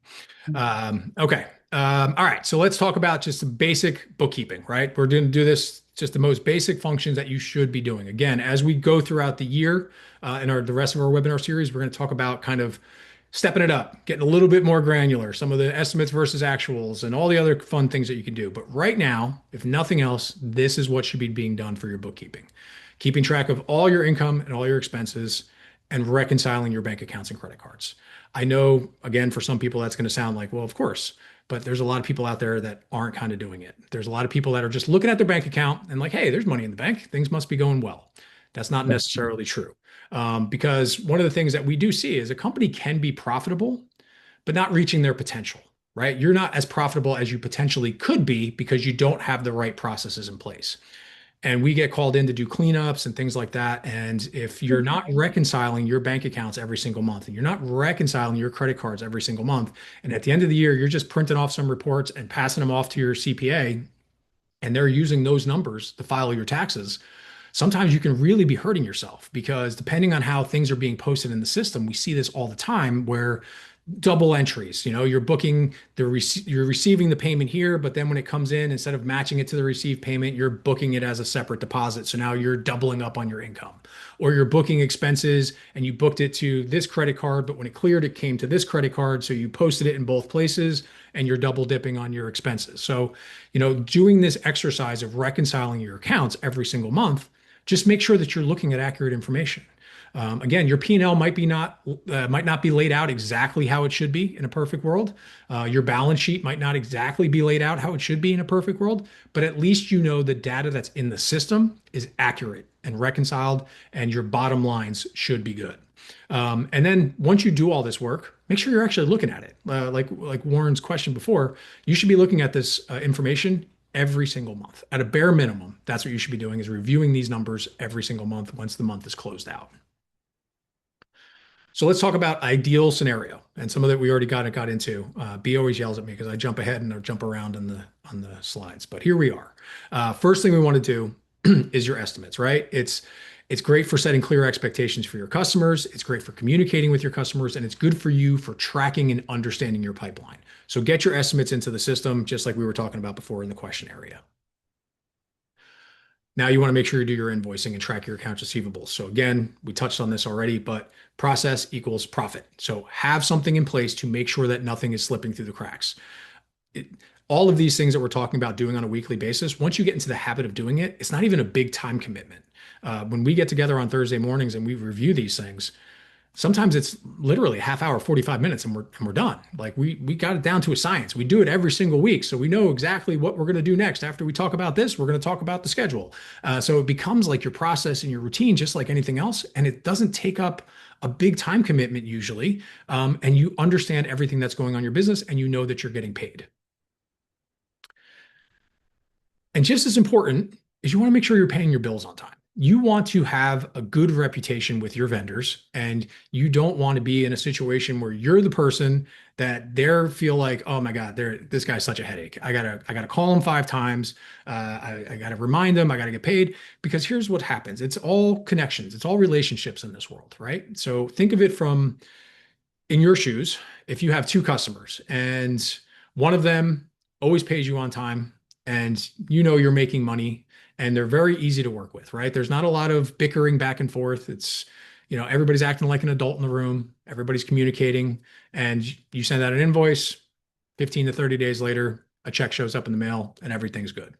[SPEAKER 1] Okay, All right, so let's talk about just the basic bookkeeping, right? We're going to do this just the most basic functions that you should be doing. Again, as we go throughout the year in the rest of our webinar series, we're going to talk about kind of stepping it up, getting a little bit more granular, some of the estimates versus actuals, and all the other fun things that you can do. But right now, if nothing else, this is what should be being done for your bookkeeping. Keeping track of all your income and all your expenses and reconciling your bank accounts and credit cards. I know, again, for some people, that's going to sound like, well, of course, but there's a lot of people out there that aren't kind of doing it. There's a lot of people that are just looking at their bank account and like, hey, there's money in the bank. Things must be going well. That's not necessarily true. Because one of the things that we do see is a company can be profitable, but not reaching their potential, right? You're not as profitable as you potentially could be because you don't have the right processes in place. And we get called in to do cleanups and things like that. And if you're not reconciling your bank accounts every single month and you're not reconciling your credit cards every single month, and at the end of the year, you're just printing off some reports and passing them off to your CPA, and they're using those numbers to file your taxes, sometimes you can really be hurting yourself because depending on how things are being posted in the system, we see this all the time where double entries. You're booking you're receiving the payment here, but then when it comes in, instead of matching it to the received payment, you're booking it as a separate deposit. So now you're doubling up on your income. Or you're booking expenses and you booked it to this credit card, but when it cleared, it came to this credit card. So you posted it in both places and you're double dipping on your expenses. So, doing this exercise of reconciling your accounts every single month, just make sure that you're looking at accurate information. Again, your P&L might not be laid out exactly how it should be in a perfect world. Your balance sheet might not exactly be laid out how it should be in a perfect world, but at least you know the data that's in the system is accurate and reconciled, and your bottom lines should be good. And then once you do all this work, make sure you're actually looking at it. Like Warren's question before, you should be looking at this information every single month. At a bare minimum, that's what you should be doing is reviewing these numbers every single month once the month is closed out. So let's talk about ideal scenario, and some of that we already got into. B always yells at me because I jump ahead and I jump around on the slides. But here we are. First thing we want to do is your estimates, right? It's great for setting clear expectations for your customers. It's great for communicating with your customers, and it's good for you for tracking and understanding your pipeline. So get your estimates into the system, just like we were talking about before in the question area. Now you want to make sure you do your invoicing and track your accounts receivable. So again, we touched on this already, but process equals profit. So have something in place to make sure that nothing is slipping through the cracks. All of these things that we're talking about doing on a weekly basis, once you get into the habit of doing it, it's not even a big time commitment. When we get together on Thursday mornings and we review these things, sometimes it's literally a half hour, 45 minutes, and we're done. Like we got it down to a science. We do it every single week. So we know exactly what we're going to do next. After we talk about this, we're going to talk about the schedule. So it becomes like your process and your routine, just like anything else. And it doesn't take up a big time commitment usually. And you understand everything that's going on in your business and you know that you're getting paid. And just as important is you want to make sure you're paying your bills on time. You want to have a good reputation with your vendors, and you don't want to be in a situation where you're the person that they feel like, oh my God, this guy's such a headache. I gotta call him 5 times. I gotta remind them. I gotta get paid. Because here's what happens: it's all connections, it's all relationships in this world, right? So think of it from in your shoes. If you have 2 customers and one of them always pays you on time, and you're making money and they're very easy to work with, right? There's not a lot of bickering back and forth. It's, everybody's acting like an adult in the room, everybody's communicating, and you send out an invoice, 15 to 30 days later, a check shows up in the mail and everything's good.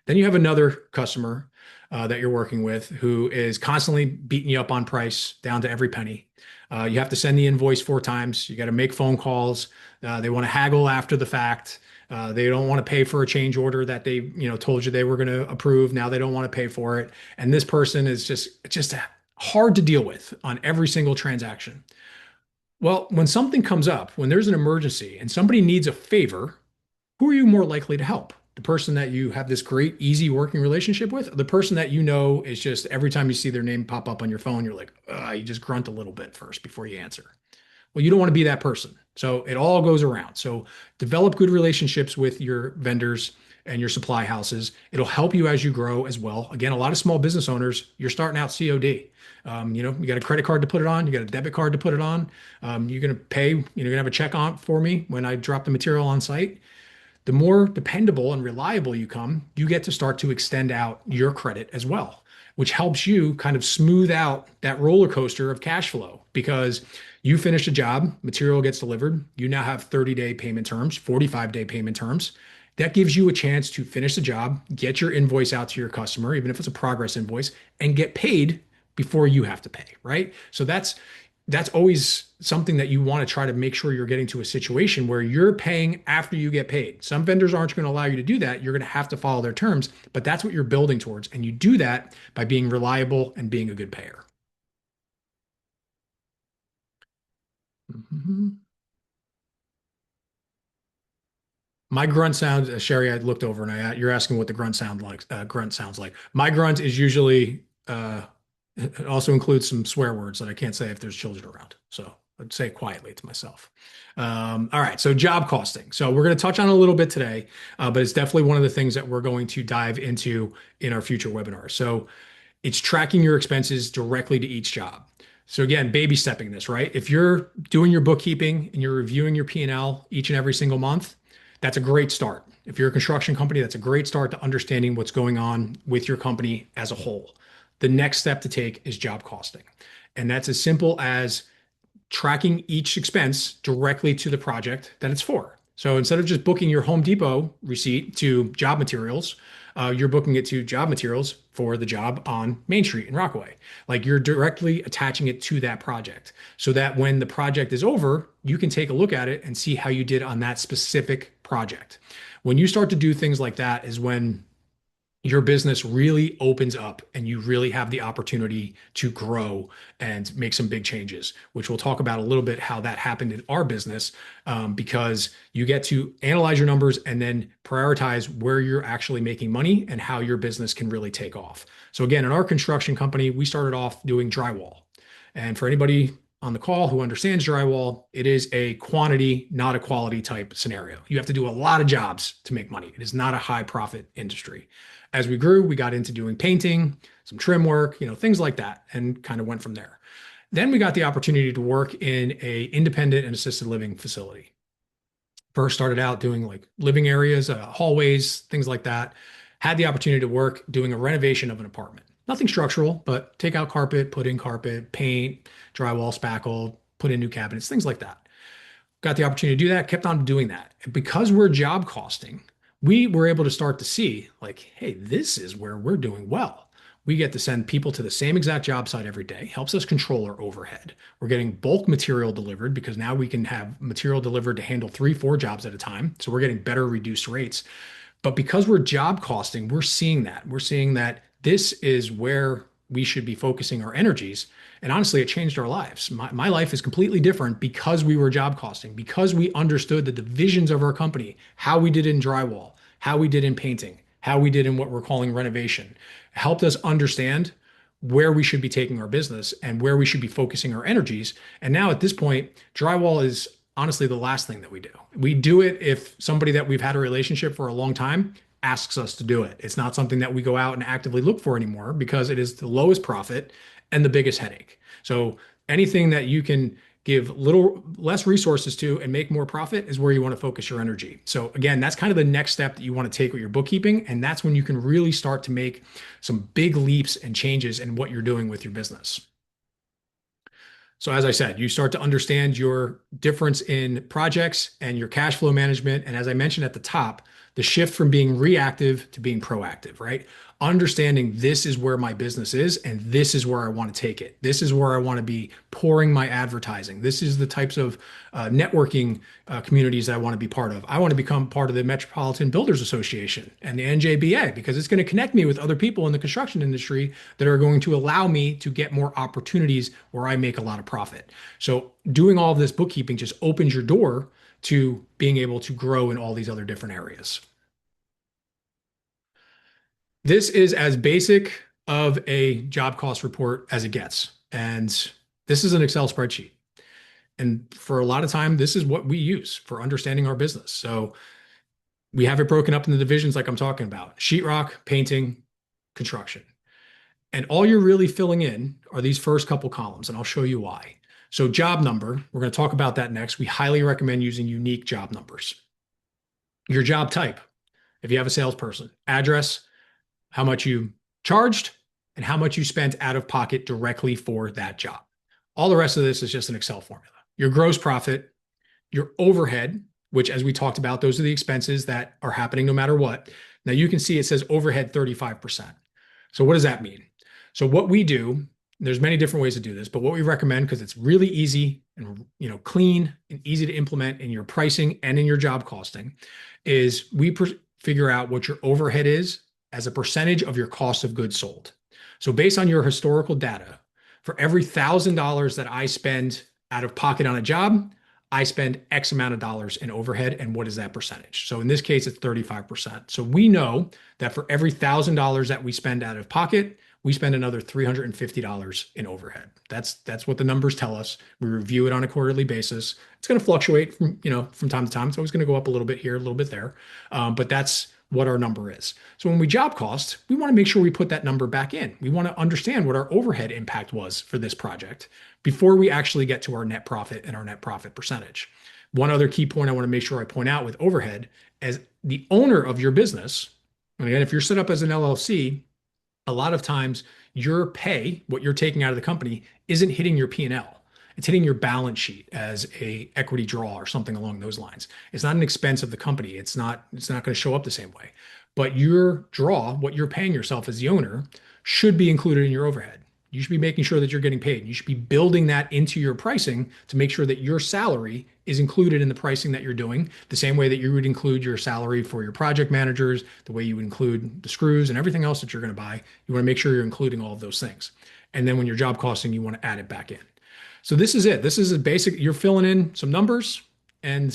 [SPEAKER 1] Then you have another customer that you're working with who is constantly beating you up on price down to every penny. You have to send the invoice 4 times. You got to make phone calls. They want to haggle after the fact. They don't want to pay for a change order that they, told you they were going to approve. Now they don't want to pay for it. And this person is just hard to deal with on every single transaction. Well, when something comes up, when there's an emergency and somebody needs a favor, who are you more likely to help? The person that you have this great, easy working relationship with, or the person that is just every time you see their name pop up on your phone, you're like, you just grunt a little bit first before you answer. Well, you don't want to be that person. So it all goes around. So develop good relationships with your vendors and your supply houses. It'll help you as you grow as well. Again, a lot of small business owners, you're starting out COD. You got a credit card to put it on. You got a debit card to put it on. You're going to pay, you're going to have a check on for me when I drop the material on site. the more dependable and reliable you come, you get to start to extend out your credit as well, which helps you kind of smooth out that roller coaster of cash flow because you finish a job, material gets delivered, you now have 30-day payment terms, 45-day payment terms. That gives you a chance to finish the job, get your invoice out to your customer, even if it's a progress invoice, and get paid before you have to pay, right? So that's always something that you want to try to make sure you're getting to a situation where you're paying after you get paid. Some vendors aren't going to allow you to do that. You're going to have to follow their terms, but that's what you're building towards. And you do that by being reliable and being a good payer. Mhm. My grunt sound, Sherry, I looked over and you're asking what the grunt sounds like. My grunt is usually, it also includes some swear words that I can't say if there's children around. So I'd say it quietly to myself. All right. So job costing. So we're going to touch on a little bit today, but it's definitely one of the things that we're going to dive into in our future webinars. So it's tracking your expenses directly to each job. So again, baby stepping this, right? If you're doing your bookkeeping and you're reviewing your P&L each and every single month, that's a great start. If you're a construction company, that's a great start to understanding what's going on with your company as a whole. The next step to take is job costing. And that's as simple as tracking each expense directly to the project that it's for. So instead of just booking your Home Depot receipt to job materials, you're booking it to job materials for the job on Main Street in Rockaway. Like you're directly attaching it to that project so that when the project is over, you can take a look at it and see how you did on that specific project. When you start to do things like that is when your business really opens up and you really have the opportunity to grow and make some big changes, which we'll talk about a little bit how that happened in our business, because you get to analyze your numbers and then prioritize where you're actually making money and how your business can really take off. So again, in our construction company, we started off doing drywall. And for anybody on the call who understands drywall, it is a quantity, not a quality type scenario. You have to do a lot of jobs to make money. It is not a high profit industry. As we grew, we got into doing painting, some trim work, things like that, and kind of went from there. Then we got the opportunity to work in a independent and assisted living facility. First started out doing like living areas, hallways, things like that. Had the opportunity to work doing a renovation of an apartment. Nothing structural, but take out carpet, put in carpet, paint, drywall, spackle, put in new cabinets, things like that. Got the opportunity to do that, kept on doing that. And because we're job costing, we were able to start to see like, hey, this is where we're doing well. We get to send people to the same exact job site every day, helps us control our overhead. We're getting bulk material delivered because now we can have material delivered to handle 3, 4 jobs at a time. So we're getting better reduced rates. But because we're job costing, we're seeing that. We're seeing that this is where we should be focusing our energies. And honestly, it changed our lives. My life is completely different because we were job costing, because we understood the divisions of our company, how we did in drywall, how we did in painting, how we did in what we're calling renovation. It helped us understand where we should be taking our business and where we should be focusing our energies. And now at this point, drywall is honestly the last thing that we do. We do it if somebody that we've had a relationship for a long time asks us to do it. It's not something that we go out and actively look for anymore because it is the lowest profit and the biggest headache. So anything that you can give little less resources to and make more profit is where you want to focus your energy. So again, that's kind of the next step that you want to take with your bookkeeping. And that's when you can really start to make some big leaps and changes in what you're doing with your business. So as I said, you start to understand your difference in projects and your cash flow management. And as I mentioned at the top, the shift from being reactive to being proactive, right? Understanding this is where my business is and this is where I want to take it. This is where I want to be pouring my advertising. This is the types of networking communities that I want to be part of. I want to become part of the Metropolitan Builders Association and the NJBA because it's going to connect me with other people in the construction industry that are going to allow me to get more opportunities where I make a lot of profit. So doing all of this bookkeeping just opens your door to being able to grow in all these other different areas. This is as basic of a job cost report as it gets. And this is an Excel spreadsheet. And for a lot of time, this is what we use for understanding our business. So we have it broken up in the divisions like I'm talking about: sheetrock, painting, construction. And all you're really filling in are these first couple columns, and I'll show you why. So job number, we're going to talk about that next. We highly recommend using unique job numbers. your job type, if you have a salesperson, address, how much you charged, and how much you spent out of pocket directly for that job. All the rest of this is just an Excel formula. Your gross profit, your overhead, which, as we talked about, those are the expenses that are happening no matter what. Now you can see it says overhead 35%. So what does that mean? So what we do, there's many different ways to do this, but what we recommend, because it's really easy and clean and easy to implement in your pricing and in your job costing, is we figure out what your overhead is as a percentage of your cost of goods sold. So based on your historical data, for every $1,000 that I spend out of pocket on a job, I spend X amount of dollars in overhead. And what is that percentage? So in this case, it's 35%. So we know that for every $1,000 that we spend out of pocket, we spend another $350 in overhead. That's what the numbers tell us. We review it on a quarterly basis. It's going to fluctuate from time to time. It's always going to go up a little bit here, a little bit there. But that's what our number is. So when we job cost, we want to make sure we put that number back in. We want to understand what our overhead impact was for this project before we actually get to our net profit and our net profit percentage. One other key point I want to make sure I point out with overhead, as the owner of your business, and again, if you're set up as an LLC, a lot of times your pay, what you're taking out of the company, isn't hitting your P&L. It's hitting your balance sheet as a equity draw or something along those lines. It's not an expense of the company. It's not going to show up the same way. But your draw, what you're paying yourself as the owner, should be included in your overhead. You should be making sure that you're getting paid. You should be building that into your pricing to make sure that your salary is included in the pricing that you're doing, the same way that you would include your salary for your project managers, the way you would include the screws and everything else that you're going to buy. You want to make sure you're including all of those things. And then when you're job costing, you want to add it back in. So this is it. This is a basic, you're filling in some numbers and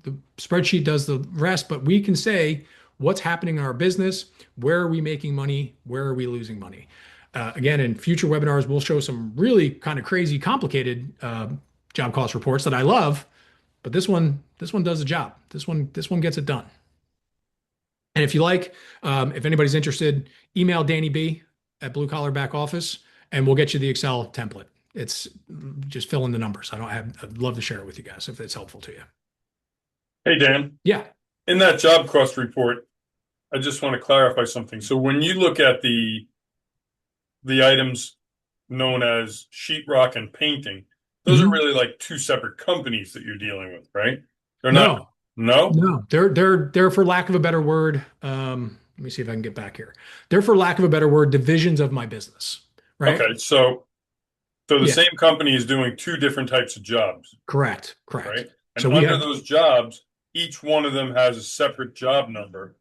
[SPEAKER 1] the spreadsheet does the rest, but we can say what's happening in our business, where are we making money, where are we losing money. Again, in future webinars, we'll show some really kind of crazy, complicated job cost reports that I love, but this one does the job. This one gets it done. And if you like, if anybody's interested, email Danny B at Blue Collar Back Office, and we'll get you the Excel template. It's just fill in the numbers. I'd love to share it with you guys if it's helpful to you.
[SPEAKER 2] Hey, Dan.
[SPEAKER 1] Yeah.
[SPEAKER 2] In that job cost report, I just want to clarify something. So when you look at the items known as sheetrock and painting, those are really like two separate companies that you're dealing with, right? They're not. No?
[SPEAKER 1] No, they're for lack of a better word. Let me see if I can get back here. They're, for lack of a better word, divisions of my business, right?
[SPEAKER 2] Okay, so the
[SPEAKER 1] Yeah.
[SPEAKER 2] same company is doing two different types of jobs,
[SPEAKER 1] Correct.
[SPEAKER 2] right? And
[SPEAKER 1] So we
[SPEAKER 2] under
[SPEAKER 1] have,
[SPEAKER 2] those jobs, each one of them has a separate job number,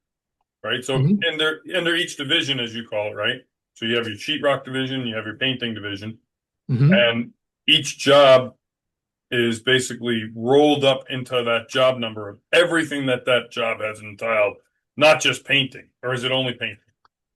[SPEAKER 2] right? So
[SPEAKER 1] Mhm.
[SPEAKER 2] under each division, as you call it, right? So you have your sheetrock division, you have your painting division,
[SPEAKER 1] Mhm.
[SPEAKER 2] and each job is basically rolled up into that job number of everything that job has entailed, not just painting, or is it only painting?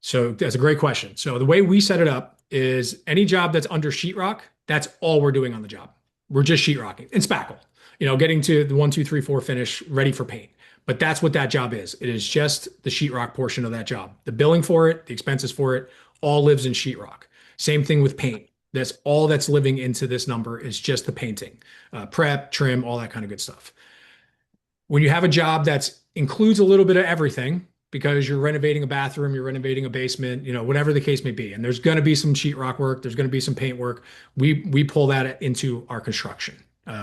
[SPEAKER 1] So that's a great question. So the way we set it up is any job that's under sheetrock, that's all we're doing on the job. We're just sheetrocking and spackle, getting to the 1, 2, 3, 4 finish ready for paint. But that's what that job is. It is just the sheetrock portion of that job. The billing for it, the expenses for it, all lives in sheetrock. Same thing with paint. That's all that's living into this number is just the painting, prep, trim, all that kind of good stuff. When you have a job that includes a little bit of everything, because you're renovating a bathroom, you're renovating a basement, whatever the case may be, and there's going to be some sheetrock work, there's going to be some paint work. We pull that into our construction.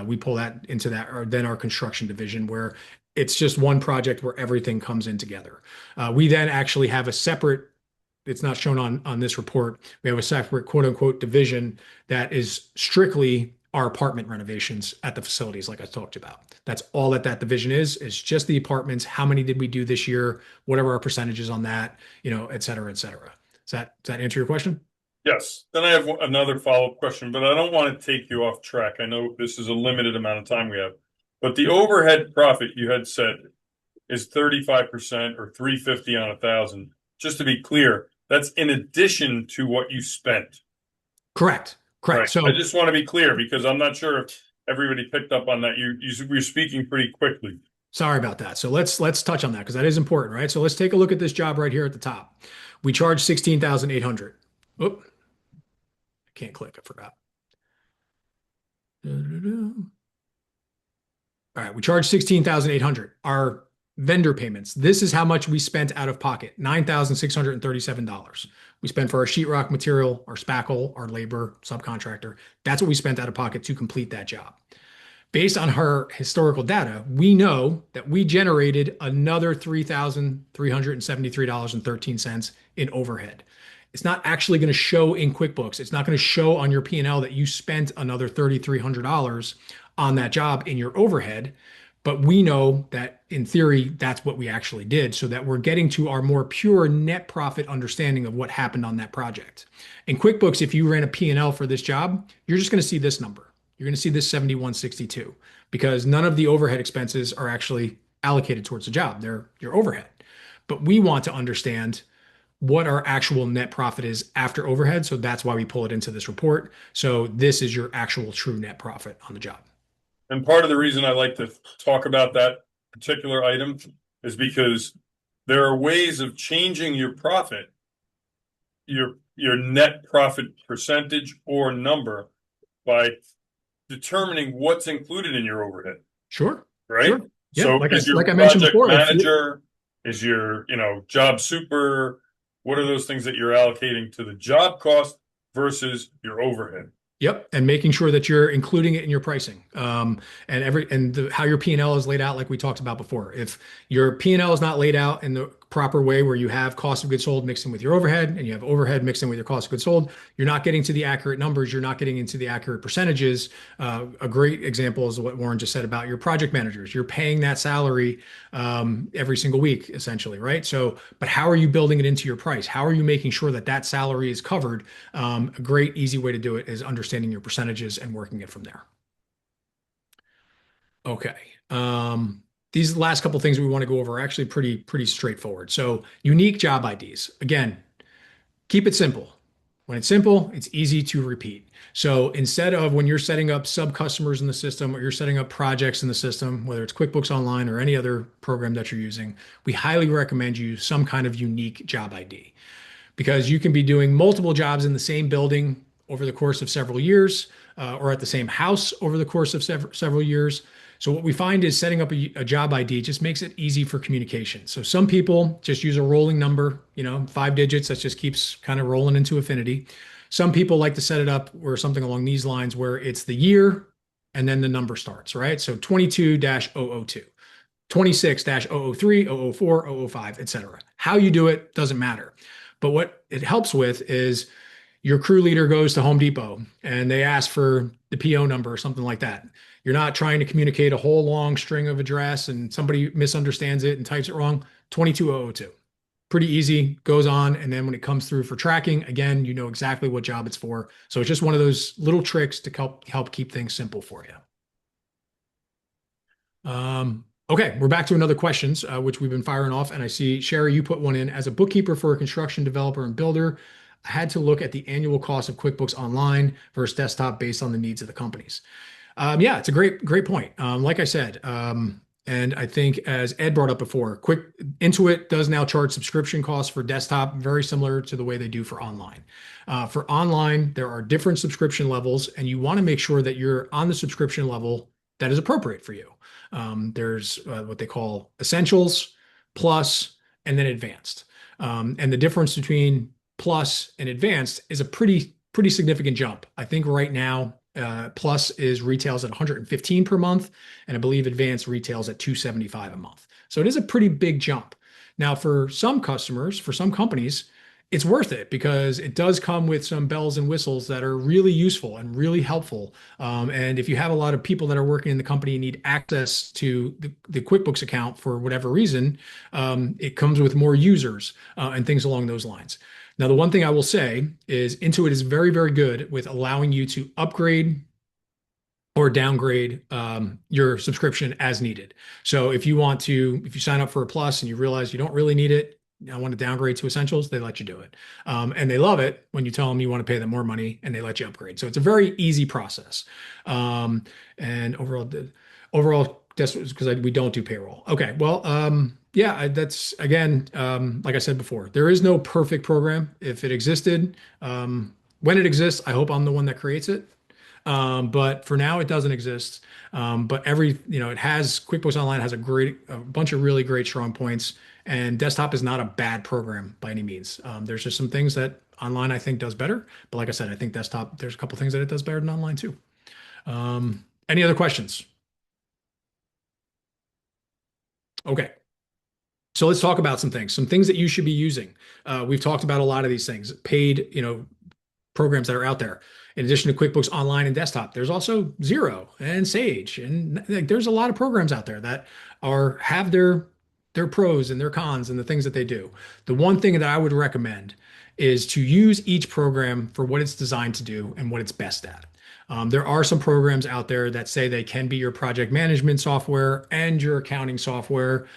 [SPEAKER 1] We pull that into that, or then our construction division, where it's just one project where everything comes in together. We then actually have a separate. It's not shown on this report. We have a separate quote unquote division that is strictly our apartment renovations at the facilities, like I talked about. That's all that division is just the apartments. How many did we do this year? What are our percentages on that? Et cetera, et cetera. Does that answer your question?
[SPEAKER 2] Yes. Then I have another follow-up question, but I don't want to take you off track. I know this is a limited amount of time we have, but the overhead profit you had said is 35% or 350 on 1,000. Just to be clear, that's in addition to what you spent.
[SPEAKER 1] Correct.
[SPEAKER 2] Right.
[SPEAKER 1] So
[SPEAKER 2] I just want to be clear because I'm not sure if everybody picked up on that. You're speaking pretty quickly.
[SPEAKER 1] sorry about that. So let's touch on that because that is important, right? So let's take a look at this job right here at the top. We charge 16,800. Oop, I can't click. I forgot. All right, we charge 16,800. Our Vendor payments. This is how much we spent out of pocket, $9,637. We spent for our sheetrock material, our spackle, our labor, subcontractor. That's what we spent out of pocket to complete that job. Based on her historical data, we know that we generated another $3,373.13 in overhead. It's not actually going to show in QuickBooks. It's not going to show on your P&L that you spent another $3,300 on that job in your overhead. But we know that in theory, that's what we actually did, so that we're getting to our more pure net profit understanding of what happened on that project. In QuickBooks, if you ran a P&L for this job, you're just going to see this number. You're going to see this 7162 because none of the overhead expenses are actually allocated towards the job. They're your overhead. But we want to understand what our actual net profit is after overhead. So that's why we pull it into this report. So this is your actual true net profit on the job.
[SPEAKER 2] And part of the reason I like to talk about that particular item is because there are ways of changing your profit, your net profit percentage or number by determining what's included in your overhead.
[SPEAKER 1] Sure.
[SPEAKER 2] Right?
[SPEAKER 1] Sure. Yeah,
[SPEAKER 2] So
[SPEAKER 1] like
[SPEAKER 2] is your
[SPEAKER 1] like I mentioned
[SPEAKER 2] project
[SPEAKER 1] before,
[SPEAKER 2] manager, is your, job super, what are those things that you're allocating to the job cost versus your overhead?
[SPEAKER 1] Yep, and making sure that you're including it in your pricing, and how your P&L is laid out, like we talked about before. If your P&L is not laid out in the proper way, where you have cost of goods sold mixed in with your overhead, and you have overhead mixed in with your cost of goods sold, you're not getting to the accurate numbers. You're not getting into the accurate percentages. A great example is what Warren just said about your project managers. You're paying that salary every single week, essentially, right? So, but how are you building it into your price? How are you making sure that that salary is covered? A great, easy way to do it is understanding your percentages and working it from there. Okay. These last couple things we want to go over are actually pretty straightforward. So unique job IDs. Again, keep it simple. When it's simple, it's easy to repeat. So instead of when you're setting up sub customers in the system or you're setting up projects in the system, whether it's QuickBooks Online or any other program that you're using, we highly recommend you use some kind of unique job ID because you can be doing multiple jobs in the same building over the course of several years or at the same house over the course of several years. So what we find is setting up a job ID just makes it easy for communication. So some people just use a rolling number, 5 digits that just keeps kind of rolling into infinity. Some people like to set it up where something along these lines where it's the year and then the number starts, right? So 22-002, 26-003, 004, 005, etc. How you do it doesn't matter. But what it helps with is your crew leader goes to Home Depot and they ask for the PO number or something like that. You're not trying to communicate a whole long string of address and somebody misunderstands it and types it wrong. 22002. Pretty easy, goes on. And then when it comes through for tracking, again, you know exactly what job it's for. So it's just one of those little tricks to help keep things simple for you. Okay, we're back to another questions, which we've been firing off. And I see, Sherry, you put one in. As a bookkeeper for a construction developer and builder, I had to look at the annual cost of QuickBooks Online versus desktop based on the needs of the companies. Yeah, it's a great point. Like I said, and I think as Ed brought up before, Intuit does now charge subscription costs for desktop, very similar to the way they do for online. For online, there are different subscription levels, and you want to make sure that you're on the subscription level that is appropriate for you. There's what they call essentials, plus, and then advanced. And the difference between plus and advanced is a pretty significant jump. I think right now, Plus is retails at 115 per month, and I believe Advanced retails at 275 a month. So it is a pretty big jump. Now, for some customers, for some companies, it's worth it because it does come with some bells and whistles that are really useful and really helpful. And if you have a lot of people that are working in the company and need access to the QuickBooks account for whatever reason, it comes with more users and things along those lines. Now, the one thing I will say is Intuit is very good with allowing you to upgrade or downgrade your subscription as needed. So if you sign up for a plus and you realize you don't really need it, I want to downgrade to essentials, they let you do it. And they love it when you tell them you want to pay them more money and they let you upgrade. So it's a very easy process. And overall, that's because we don't do payroll. Okay, well, yeah, that's again, like I said before, there is no perfect program. If it existed, when it exists, I hope I'm the one that creates it. But for now, it doesn't exist. But it has QuickBooks Online has a bunch of really great strong points, and desktop is not a bad program by any means. There's just some things that online I think does better. But like I said, I think desktop, there's a couple things that it does better than online too. Any other questions? Okay. So let's talk about some things that you should be using. We've talked about a lot of these things, paid, programs that are out there. In addition to QuickBooks Online and desktop, there's also Xero and Sage, and like, there's a lot of programs out there that have their pros and their cons and the things that they do. The one thing that I would recommend is to use each program for what it's designed to do and what it's best at. There are some programs out there that say they can be your project management software and your accounting software.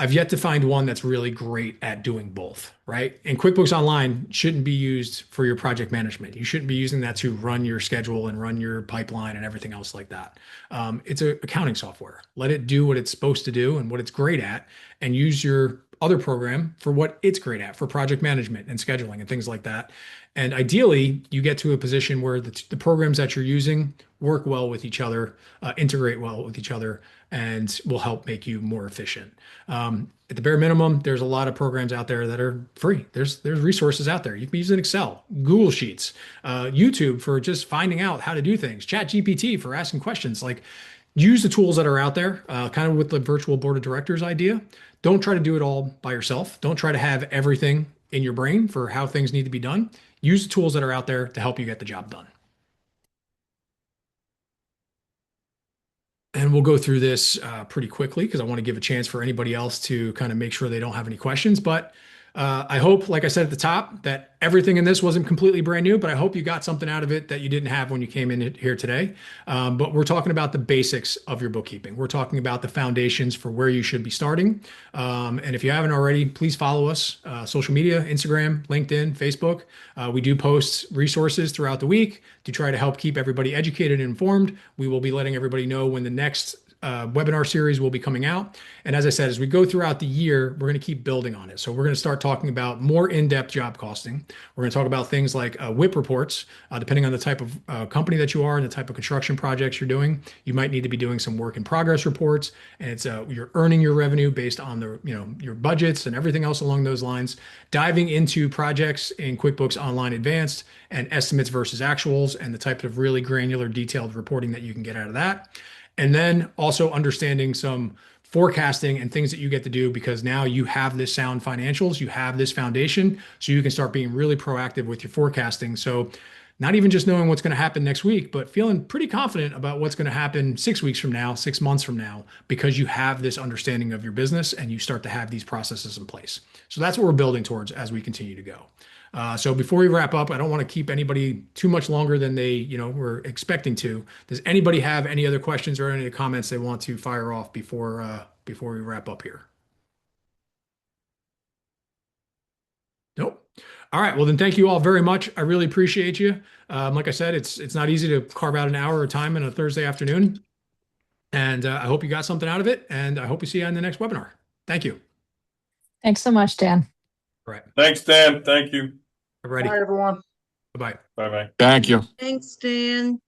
[SPEAKER 1] I've yet to find one that's really great at doing both, right? And QuickBooks Online shouldn't be used for your project management. You shouldn't be using that to run your schedule and run your pipeline and everything else like that. It's an accounting software. Let it do what it's supposed to do and what it's great at, and use your other program for what it's great at for project management and scheduling and things like that. And ideally, you get to a position where the programs that you're using work well with each other, integrate well with each other, and will help make you more efficient. At the bare minimum, there's a lot of programs out there that are free. There's resources out there. You can be using Excel, Google Sheets, YouTube for just finding out how to do things, ChatGPT for asking questions. Like, use the tools that are out there, kind of with the virtual board of directors idea. Don't try to do it all by yourself. Don't try to have everything in your brain for how things need to be done. Use the tools that are out there to help you get the job done. And we'll go through this pretty quickly because I want to give a chance for anybody else to kind of make sure they don't have any questions. But I hope, like I said at the top, that everything in this wasn't completely brand new, but I hope you got something out of it that you didn't have when you came in here today. But we're talking about the basics of your bookkeeping. We're talking about the foundations for where you should be starting. And if you haven't already, please follow us, social media, Instagram, LinkedIn, Facebook. We do post resources throughout the week to try to help keep everybody educated and informed. We will be letting everybody know when the next webinar series will be coming out. And as I said, as we go throughout the year, we're going to keep building on it. So we're going to start talking about more in-depth job costing. We're going to talk about things like WIP reports, depending on the type of company that you are and the type of construction projects you're doing. You might need to be doing some work in progress reports, and it's you're earning your revenue based on your budgets and everything else along those lines. Diving into projects in QuickBooks Online Advanced and estimates versus actuals and the type of really granular, detailed reporting that you can get out of that. And then also understanding some forecasting and things that you get to do because now you have this sound financials, you have this foundation, so you can start being really proactive with your forecasting. So not even just knowing what's going to happen next week, but feeling pretty confident about what's going to happen 6 weeks from now, 6 months from now, because you have this understanding of your business and you start to have these processes in place. So that's what we're building towards as we continue to go. So before we wrap up, I don't want to keep anybody too much longer than they, were expecting to. Does anybody have any other questions or any comments they want to fire off before we wrap up here? Nope. All right. Well, then thank you all very much. I really appreciate you. Like I said, it's not easy to carve out an hour of time on a Thursday afternoon. And I hope you got something out of it. And I hope we see you on the next webinar. Thank you.
[SPEAKER 4] Thanks so much, Dan.
[SPEAKER 1] All right.
[SPEAKER 2] Thanks, Dan. Thank you.
[SPEAKER 1] All righty.
[SPEAKER 5] Bye, everyone.
[SPEAKER 1] Bye-bye.
[SPEAKER 2] Bye-bye.
[SPEAKER 6] Thank you.
[SPEAKER 5] Thanks, Dan.